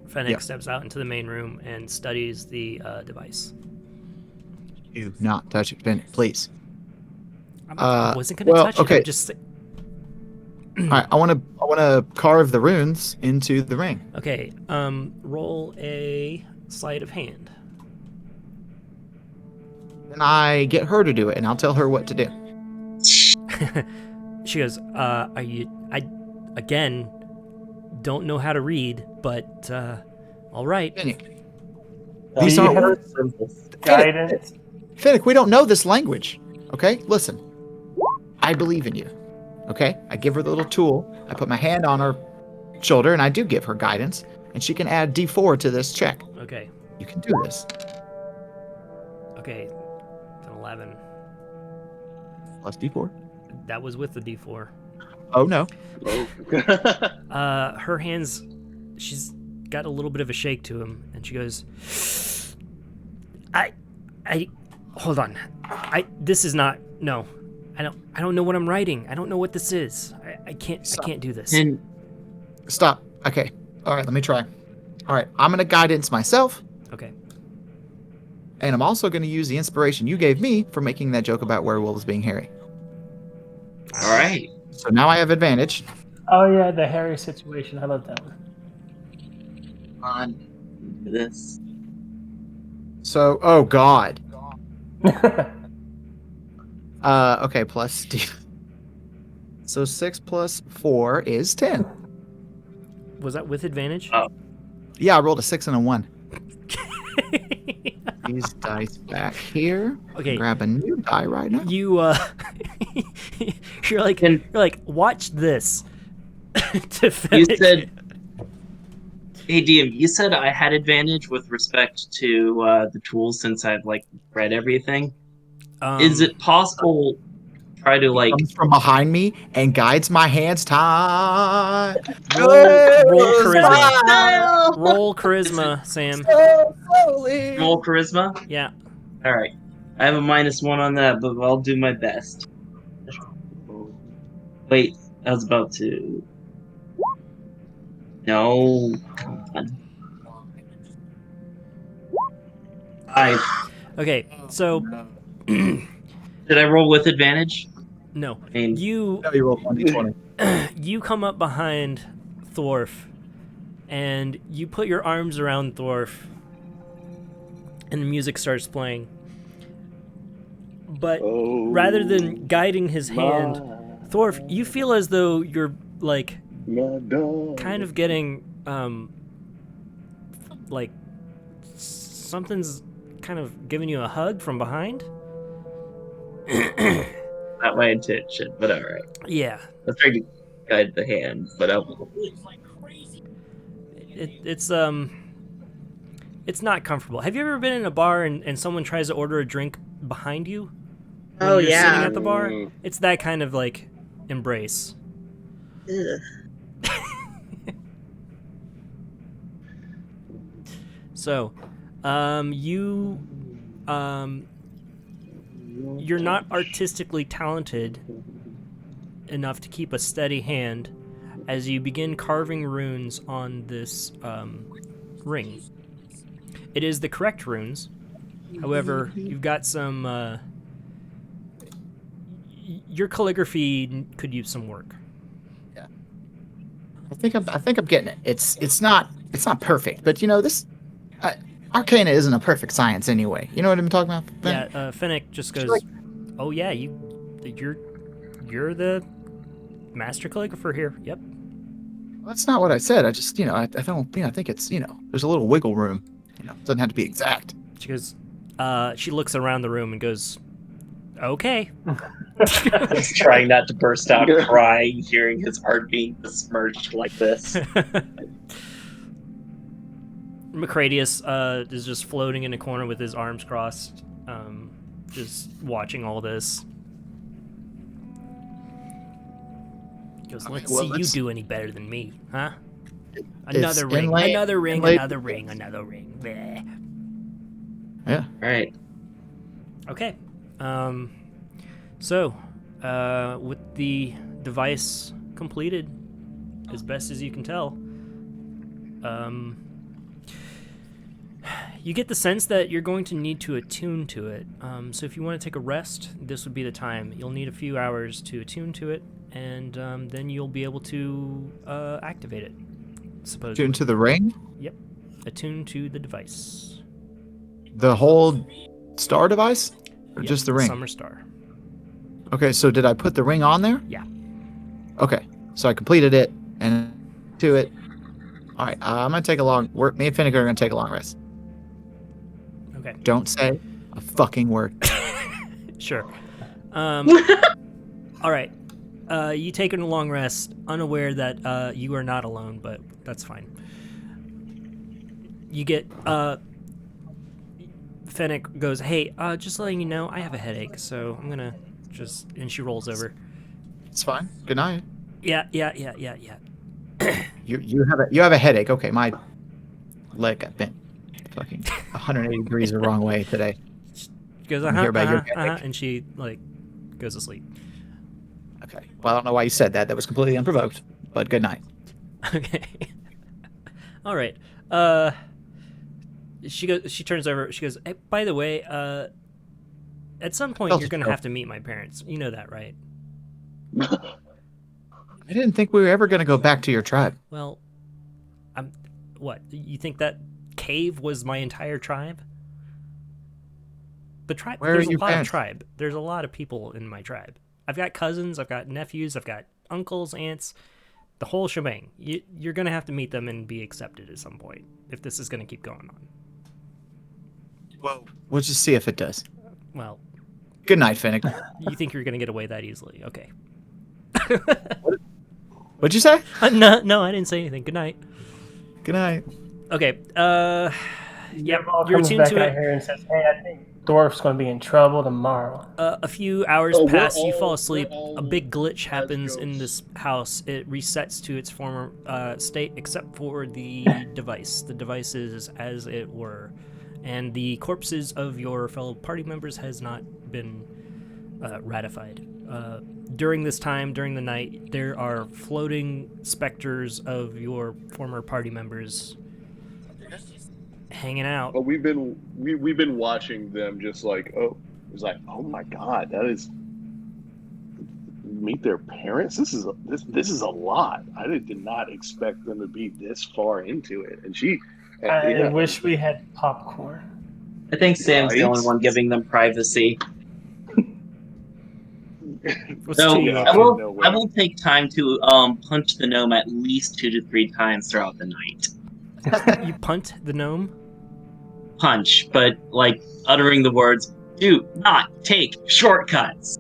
Fennec Yeah. steps out into the main room and studies the device. Do not touch it, Bennett, please. I wasn't gonna touch it. okay. I'm just. All right, I want to carve the runes into the ring. Okay. Roll a sleight of hand. And I get her to do it, and I'll tell her what to do. She goes, are you... I, again, don't know how to read, but, all right. Finnick. Do These you aren't have words. guidance? Finnick, we don't know this language. Okay? Listen. I believe in you. Okay? I give her the little tool. I put my hand on her shoulder, and I do give her guidance. And she can add D4 to this check. Okay. You can do this. Okay. It's an 11. Plus D4. That was with the D4. Oh, no. Her hands... She's got a little bit of a shake to him, and she goes... Hold on. This is not... No. I don't know what I'm writing. I don't know what this is. I can't do this. And Stop. Okay. All right, let me try. All right, I'm going to guidance myself, Okay. and I'm also going to use the inspiration you gave me for making that joke about werewolves being hairy. all right. So now I have advantage. Oh yeah, the Harry situation. I love that one. On this. So, oh God. Okay, plus D. So 6 plus 4 is 10. Was that with advantage? Oh. Yeah, I rolled a 6 and a 1. These dice back here. Okay. Grab a new die right now. You you're like watch this. To You finish. said, hey DM, you said I had advantage with respect to the tools since I've like read everything. Is it possible try to like Comes from behind me and guides my hands. Time. roll charisma? Style. Roll charisma, Sam. Slowly. roll charisma? Yeah. All right, I have a -1 on that, but I'll do my best. Wait, I was about to. No. Okay. So Did I roll with advantage? no, I mean, you No, you rolled 1d20. you come up behind Thorf, and you put your arms around Thorf, and the music starts playing. But Oh, rather than guiding his hand, Thorf, you feel as though you're like my dog. kind of getting like something's kind of giving you a hug from behind. not my intention, but all right. Yeah, I was trying to guide the hand, but it's not comfortable. Have you ever been in a bar and someone tries to order a drink behind you? When Oh, you're yeah. sitting at the bar? Mm. It's that kind of like embrace. Ugh. So, you're not artistically talented enough to keep a steady hand as you begin carving runes on this ring. It is the correct runes. However, you've got some. Your calligraphy could use some work. I think I'm getting it. It's not perfect, but you know this. Arcana isn't a perfect science anyway. You know what I'm talking about? Ben? Yeah, Fennec just goes, Like- "Oh yeah, you're the master calligrapher here. Yep." That's not what I said. I just, I don't, I think it's, there's a little wiggle room. It doesn't have to be exact. She goes, she looks around the room and goes, okay. He's trying not to burst out crying, hearing his art being besmirched like this. Macradius is just floating in a corner with his arms crossed, just watching all this. He goes, let's see you do any better than me, huh? Another ring, another ring, another ring, another ring. Bleh. Yeah. All right. Okay. So, with the device completed, as best as you can tell, you get the sense that you're going to need to attune to it. So if you want to take a rest, this would be the time. You'll need a few hours to attune to it, and then you'll be able to activate it, supposedly. Attune to the ring? Yep. Attune to the device. The whole star device? Or Yep, just the ring? Summer Star. Okay, so did I put the ring on there? Yeah. Okay, so I completed it and to it. All right, I'm gonna take a long. Me and Finnegan are gonna take a long rest. Okay. Don't say a fucking word. Sure. All right. You take a long rest, unaware that you are not alone, but that's fine. You get Fennec goes, hey, just letting you know, I have a headache, so I'm gonna just, and she rolls over. It's fine. Good night. Yeah. You have a headache. Okay, my leg got bent fucking 180 degrees the wrong way today. She goes, and she goes to sleep. Okay. Well, I don't know why you said that. That was completely unprovoked. But good night. Okay. All right. She turns over. She goes, hey, by the way, at some point you're gonna have to meet my parents. You know that, right? I didn't think we were ever gonna go back to your tribe. Well, what? You think that cave was my entire tribe? The tribe. There's a lot of tribe. There's a lot of people in my tribe. I've got cousins. I've got nephews. I've got uncles, aunts. The whole shebang. You're gonna have to meet them and be accepted at some point if this is gonna keep going on. Well, we'll just see if it does. Well, good night, Finnick. You think you're gonna get away that easily? Okay. What'd you say? No, I didn't say anything. Good night. Good night. Okay. Yep. Nuvall You're comes attuned back to out it. here and says, "Hey, I think Dwarf's going to be in trouble tomorrow." A few hours pass. You fall asleep. we're A big glitch all happens in ghosts. this house. It resets to its former state, except for the device. The device is as it were, and the corpses of your fellow party members has not been ratified. During this time, during the night, there are floating specters of your former party members hanging out. But we've been watching them just oh my god, that is meet their parents. This is a lot. I did not expect them to be this far into it. And I wish we had popcorn. I think Sam's the Right? only one giving them privacy. What's So Tuyu up I to? will I will take time to punch the gnome at least 2 to 3 times throughout the night. You punt the gnome? Punch, but uttering the words, do not take shortcuts.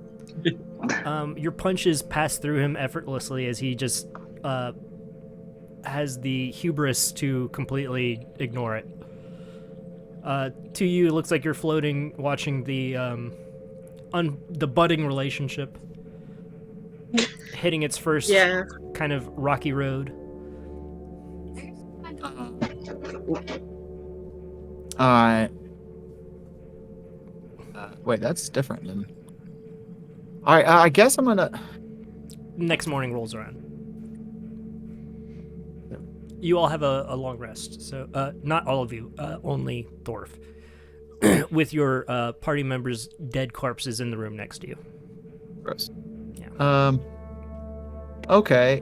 Your punches pass through him effortlessly as he just has the hubris to completely ignore it. To you, it looks like you're floating, watching the budding relationship hitting its first kind of rocky road. Wait, that's different than. All right, I guess I'm gonna. Next morning rolls around. You all have a long rest, so not all of you, only Thorf, with your party members' dead corpses in the room next to you. Gross. Yeah. Okay.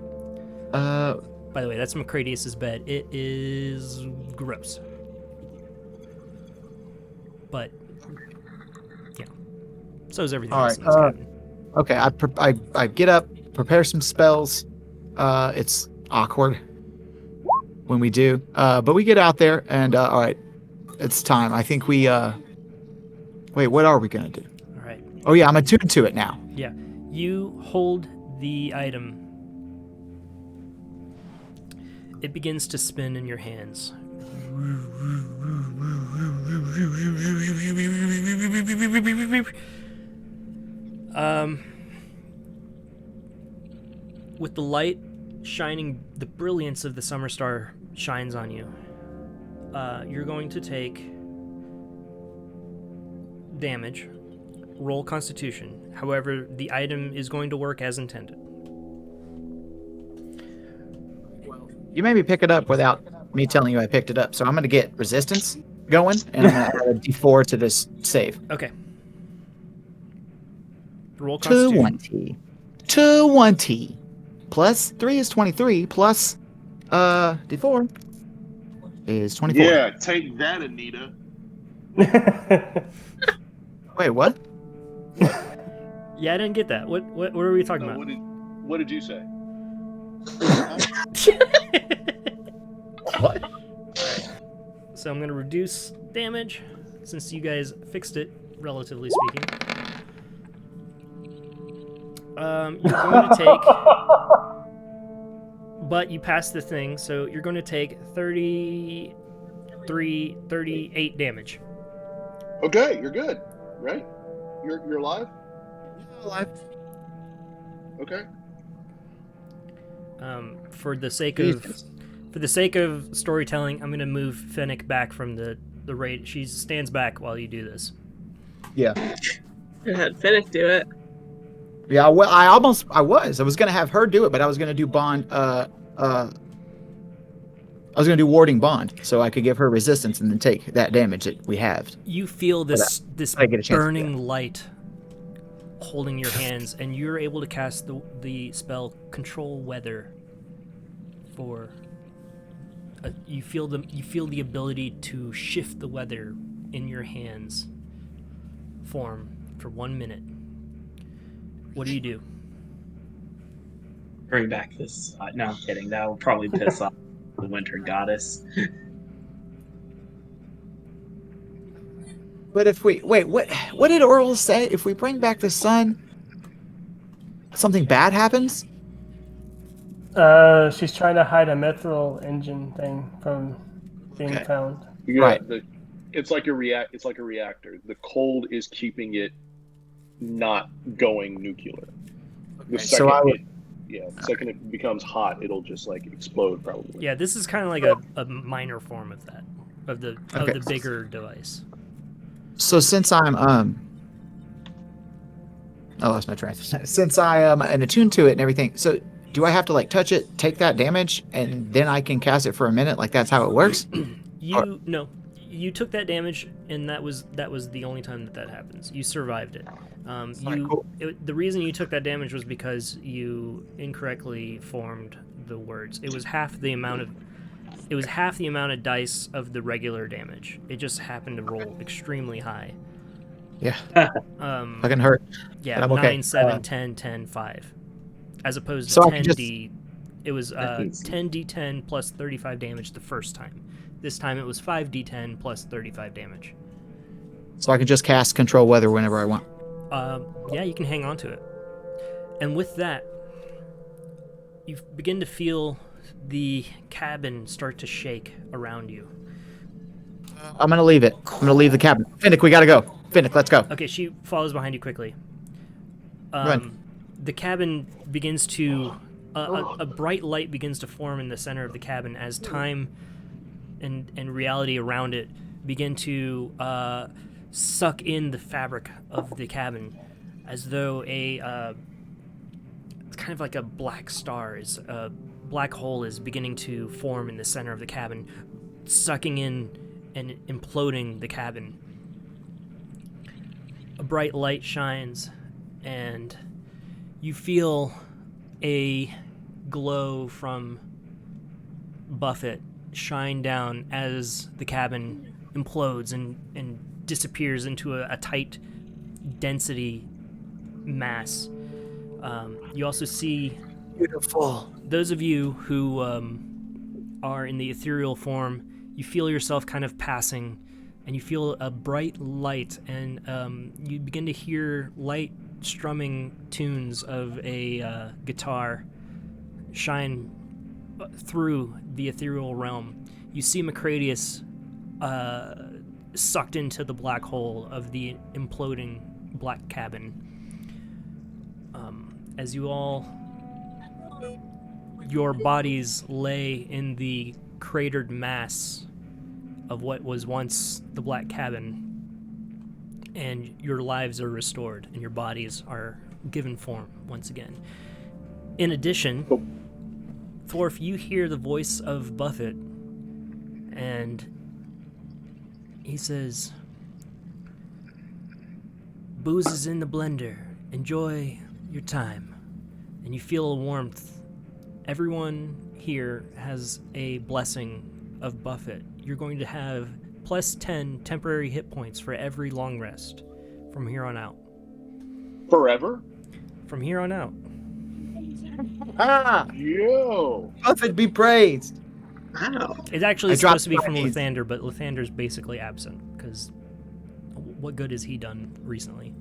By the way, that's Macradius's bed. It is gross. But yeah, so is everything else in this cabin. Okay, I get up, prepare some spells. It's awkward when we do. But we get out there, and all right, it's time. I think we. Wait, what are we gonna do? All right. Oh yeah, I'm attuned to it now. Yeah. You hold the item. It begins to spin in your hands. With the light shining, the brilliance of the summer star shines on you. You're going to take damage. Roll Constitution. However, the item is going to work as intended. You made me pick it up without me telling you I picked it up, so I'm gonna get resistance going, and I'm gonna add a D4 to this save. Okay. Roll Constitution. 20. Plus 3 is 23. Plus D4 is 24. Yeah, take that, Anita. Wait, what? Yeah, I didn't get that. What are we talking about? What did you say? What? So I'm going to reduce damage since you guys fixed it, relatively speaking. You're going to take... But you passed the thing, so you're going to take 38 damage. Okay, you're good, right? You're alive? Alive. Okay. For the sake of storytelling, I'm going to move Fennec back from the raid. She stands back while you do this. Yeah. I had Finnick do it. Yeah, well, I was gonna have her do it, but I was gonna do bond. I was gonna do warding bond, so I could give her resistance and then take that damage that we have. You feel this I get a chance to do burning that. light holding your hands, and you're able to cast the spell Control Weather. For you feel the ability to shift the weather in your hands form for 1 minute. What do you do? Bring back this. No, I'm kidding. That will probably piss off the winter goddess. But if we wait, what did Oral say? If we bring back the sun, something bad happens? She's trying to hide a mithril engine thing from being found. Yeah, Right. It's like a reactor. The cold is keeping it not going nuclear. The second second it becomes hot, it'll just like explode probably. Yeah, this is kind of like a minor form of that, of the bigger device. So since I'm I lost my train of thought. Since I am attuned to it and everything, so do I have to like touch it, take that damage, and then I can cast it for a minute? Like that's how it works? No, you took that damage, and that was the only time that happens. You survived it. Cool. The reason you took that damage was because you incorrectly formed the words. It was half the amount of dice of the regular damage. It just happened to roll extremely high. Yeah. Fucking hurt. Yeah, But I'm okay. 9, 7, 10, 10, 5. As opposed to So I can 10d. It was 10d10 plus 35 damage the first time. This time it was 5d10 plus 35 damage. So I can just cast Control Weather whenever I want. Yeah, you can hang on to it. And with that, you begin to feel the cabin start to shake around you. I'm gonna leave it. I'm gonna leave the cabin. Finnick, we gotta go. Finnick, let's go. Okay, she follows behind you quickly. Run. The cabin begins to... a bright light begins to form in the center of the cabin as time and reality around it begin to suck in the fabric of the cabin, as though it's kind of like a black star, a black hole is beginning to form in the center of the cabin, sucking in and imploding the cabin. A bright light shines, and you feel a glow from Buffett shine down as the cabin implodes and disappears into a tight density mass. You also see Beautiful. those of you who are in the ethereal form, you feel yourself kind of passing, and you feel a bright light, and you begin to hear light strumming tunes of a guitar shine through the ethereal realm. You see Macradius sucked into the black hole of the imploding black cabin. As you all, your bodies lay in the cratered mass of what was once the black cabin, and your lives are restored and your bodies are given form once again. In addition, Thorf, you hear the voice of Buffett, and he says, "Booze is in the blender. Enjoy your time." And you feel a warmth. Everyone here has a blessing of Buffett. You're going to have plus 10 temporary hit points for every long rest from here on out. Forever? From here on out. Ah! Yo! Buffett be praised! Wow. It's actually I supposed to be dropped from my keys. Lathander, but Lathander's basically absent, because what good has he done recently?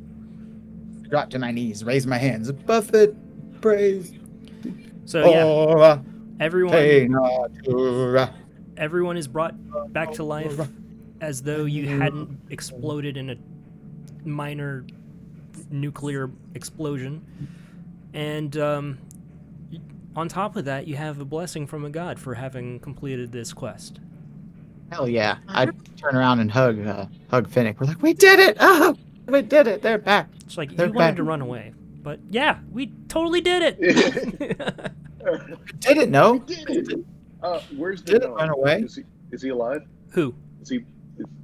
Drop to my knees, raise my hands. Buffett, praise. So yeah, Ora, everyone Tenatura. everyone is brought back to life as though you hadn't exploded in a minor nuclear explosion. And on top of that, you have a blessing from a god for having completed this quest. Hell yeah. I turn around and hug Finnick. We're like, we did it! Oh, we did it. They're back. It's like, They're you wanted back. to run away. But yeah, we totally did it! Didn't know. Did it. Where's the Didn't gnome? run away. Is he alive? Who? Is he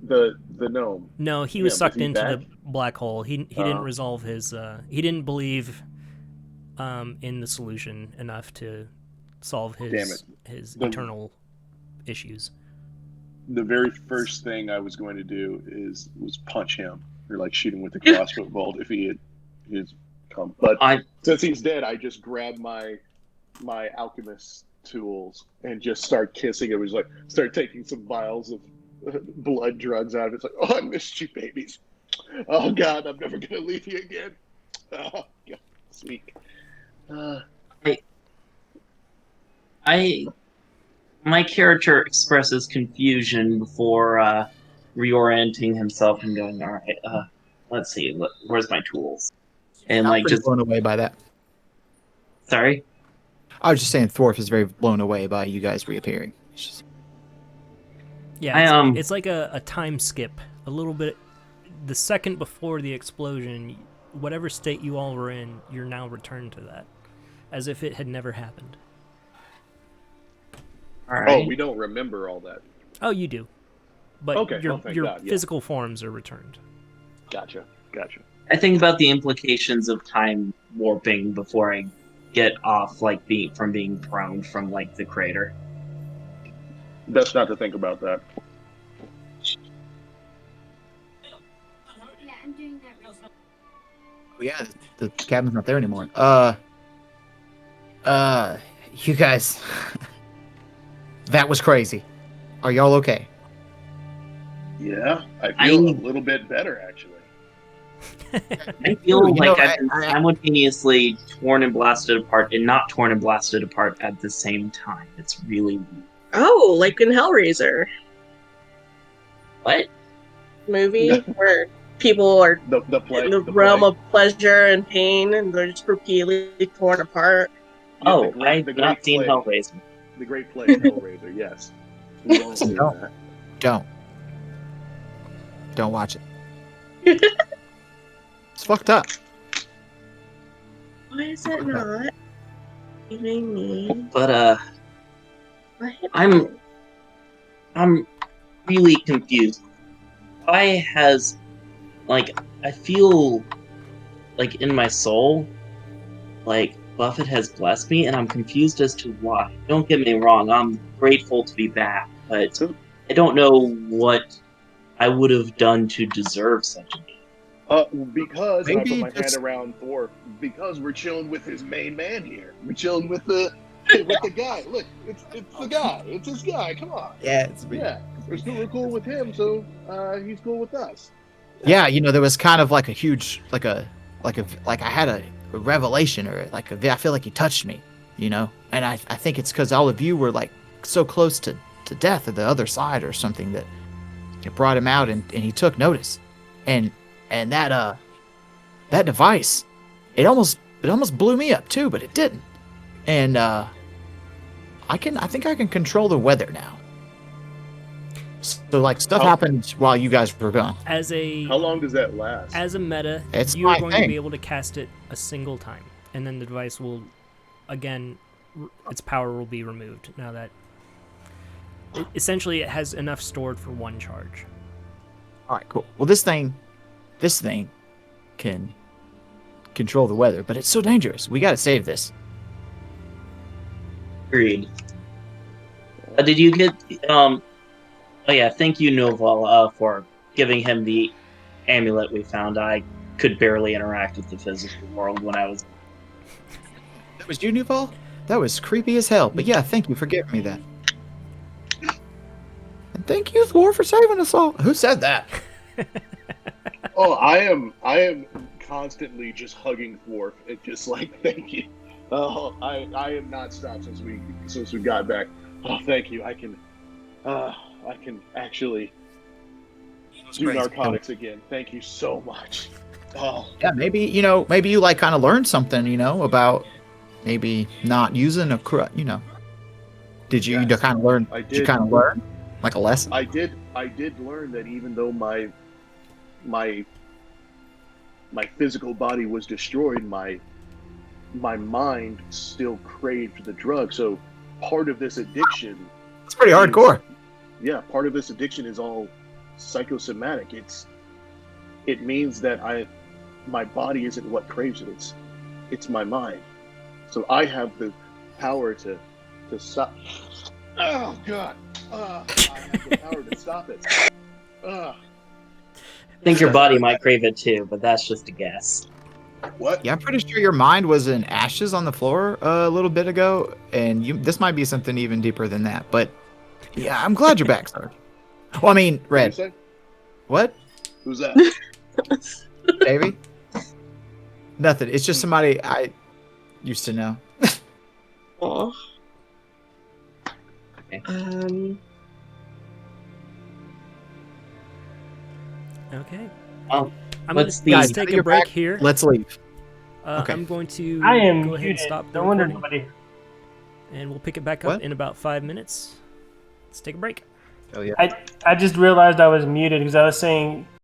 the gnome? No, he was Yeah, sucked is he into back? the black hole. He didn't resolve his... he didn't believe in the solution enough to solve Damn his it. eternal issues. The very first thing I was going to do was punch him or like shoot him with the crossbow bolt if he had come. But since he's dead, I just grabbed my alchemist tools and just start kissing. It was like start taking some vials of blood drugs out of it. It's like, oh, I missed you, babies. Oh God, I'm never gonna leave you again. Oh God, sweet. My character expresses confusion before reorienting himself and going, all right, let's see, where's my tools? And I'm like pretty just blown away by that. sorry. I was just saying Thorf is very blown away by you guys reappearing. It's just... Yeah, it's like a time skip. A little bit. The second before the explosion, whatever state you all were in, you're now returned to that. As if it had never happened. All right. Oh, we don't remember all that. Oh, you do. But Okay, your thank God, yeah. physical forms are returned. Gotcha. I think about the implications of time warping before I get off, like from being prone from like the crater. Best not to think about that. Yeah, I'm doing that right now. Oh, yeah, the cabin's not there anymore. You guys, that was crazy. Are y'all okay? Yeah, I feel a little bit better actually. I feel You know, like I've been simultaneously torn and blasted apart and not torn and blasted apart at the same time. It's really weird. Oh, like in Hellraiser What? movie where people are The in the realm of pleasure and pain and they're just repeatedly torn apart. Yeah, Oh, the I've Great not seen Plague. Hellraiser. The Great Plague Hellraiser, yes. We won't do Don't. that. Don't watch it. It's fucked up. Why is it not giving me? But What I'm really confused. Why has, like, I feel like in my soul, like Buffett has blessed me, and I'm confused as to why. Don't get me wrong, I'm grateful to be back, but I don't know what I would have done to deserve such a gift. Because and I Maybe put my just- hand around Thor. Because we're chilling with his main man here. We're chilling with the with the guy. Look, it's the guy. It's his guy. Come on. Yeah, it's me. Yeah, we're cool with him, so he's cool with us. Yeah, there was kind of like a huge, like I had a revelation, or I feel like he touched me, and I think it's because all of you were like so close to death at the other side or something that it brought him out, and he took notice, and that device, it almost blew me up too, but it didn't, and I think I can control the weather now. So stuff happened while you guys were gone. How long does that last? As a meta, It's you are my going thing. to be able to cast it a single time, and then the device will, again, its power will be removed. Now that essentially it has enough stored for one charge. All right, cool. Well, this thing can control the weather, but it's so dangerous. We got to save this. Agreed. Did you get Oh yeah, thank you, Nuvall, for giving him the amulet we found. I could barely interact with the physical world when I was. That was you, Nuvall? That was creepy as hell. But yeah, thank you for giving me that. And thank you, Thor, for saving us all. Who said that? Oh, I am constantly just hugging Thorpe. It's just like, thank you. Oh, I have not stopped since we got back. Oh, thank you. I can actually do narcotics again. Thank you so much. Oh. Yeah, maybe you kind of learned something, about maybe not using a Did you Yes, kind of learn? I Did you did. kind of learn like a lesson? I did learn that even though my physical body was destroyed, my mind still craved the drug. So part of this addiction, It's pretty hardcore. yeah, part of this addiction is all psychosomatic. It means that my body isn't what craves it. It's my mind. So I have the power to stop. Oh God! I have the power to stop it. I think your body might crave it too, but that's just a guess. What? Yeah, I'm pretty sure your mind was in ashes on the floor a little bit ago, and this might be something even deeper than that. But yeah, I'm glad you're back, sir. Well, I mean, What'd Red. you say? What, Who's that? Davey? Nothing. It's just somebody I used to know. Aw. Okay. Okay. Um, I'm going let's to see. Guys, take now a you're break back. here. Let's leave. Okay. I'm going to I am go ahead and muted. stop the No wonder recording, nobody. and we'll pick it back up What? in about 5 minutes. Let's take a break. Oh yeah. I just realized I was muted because I was saying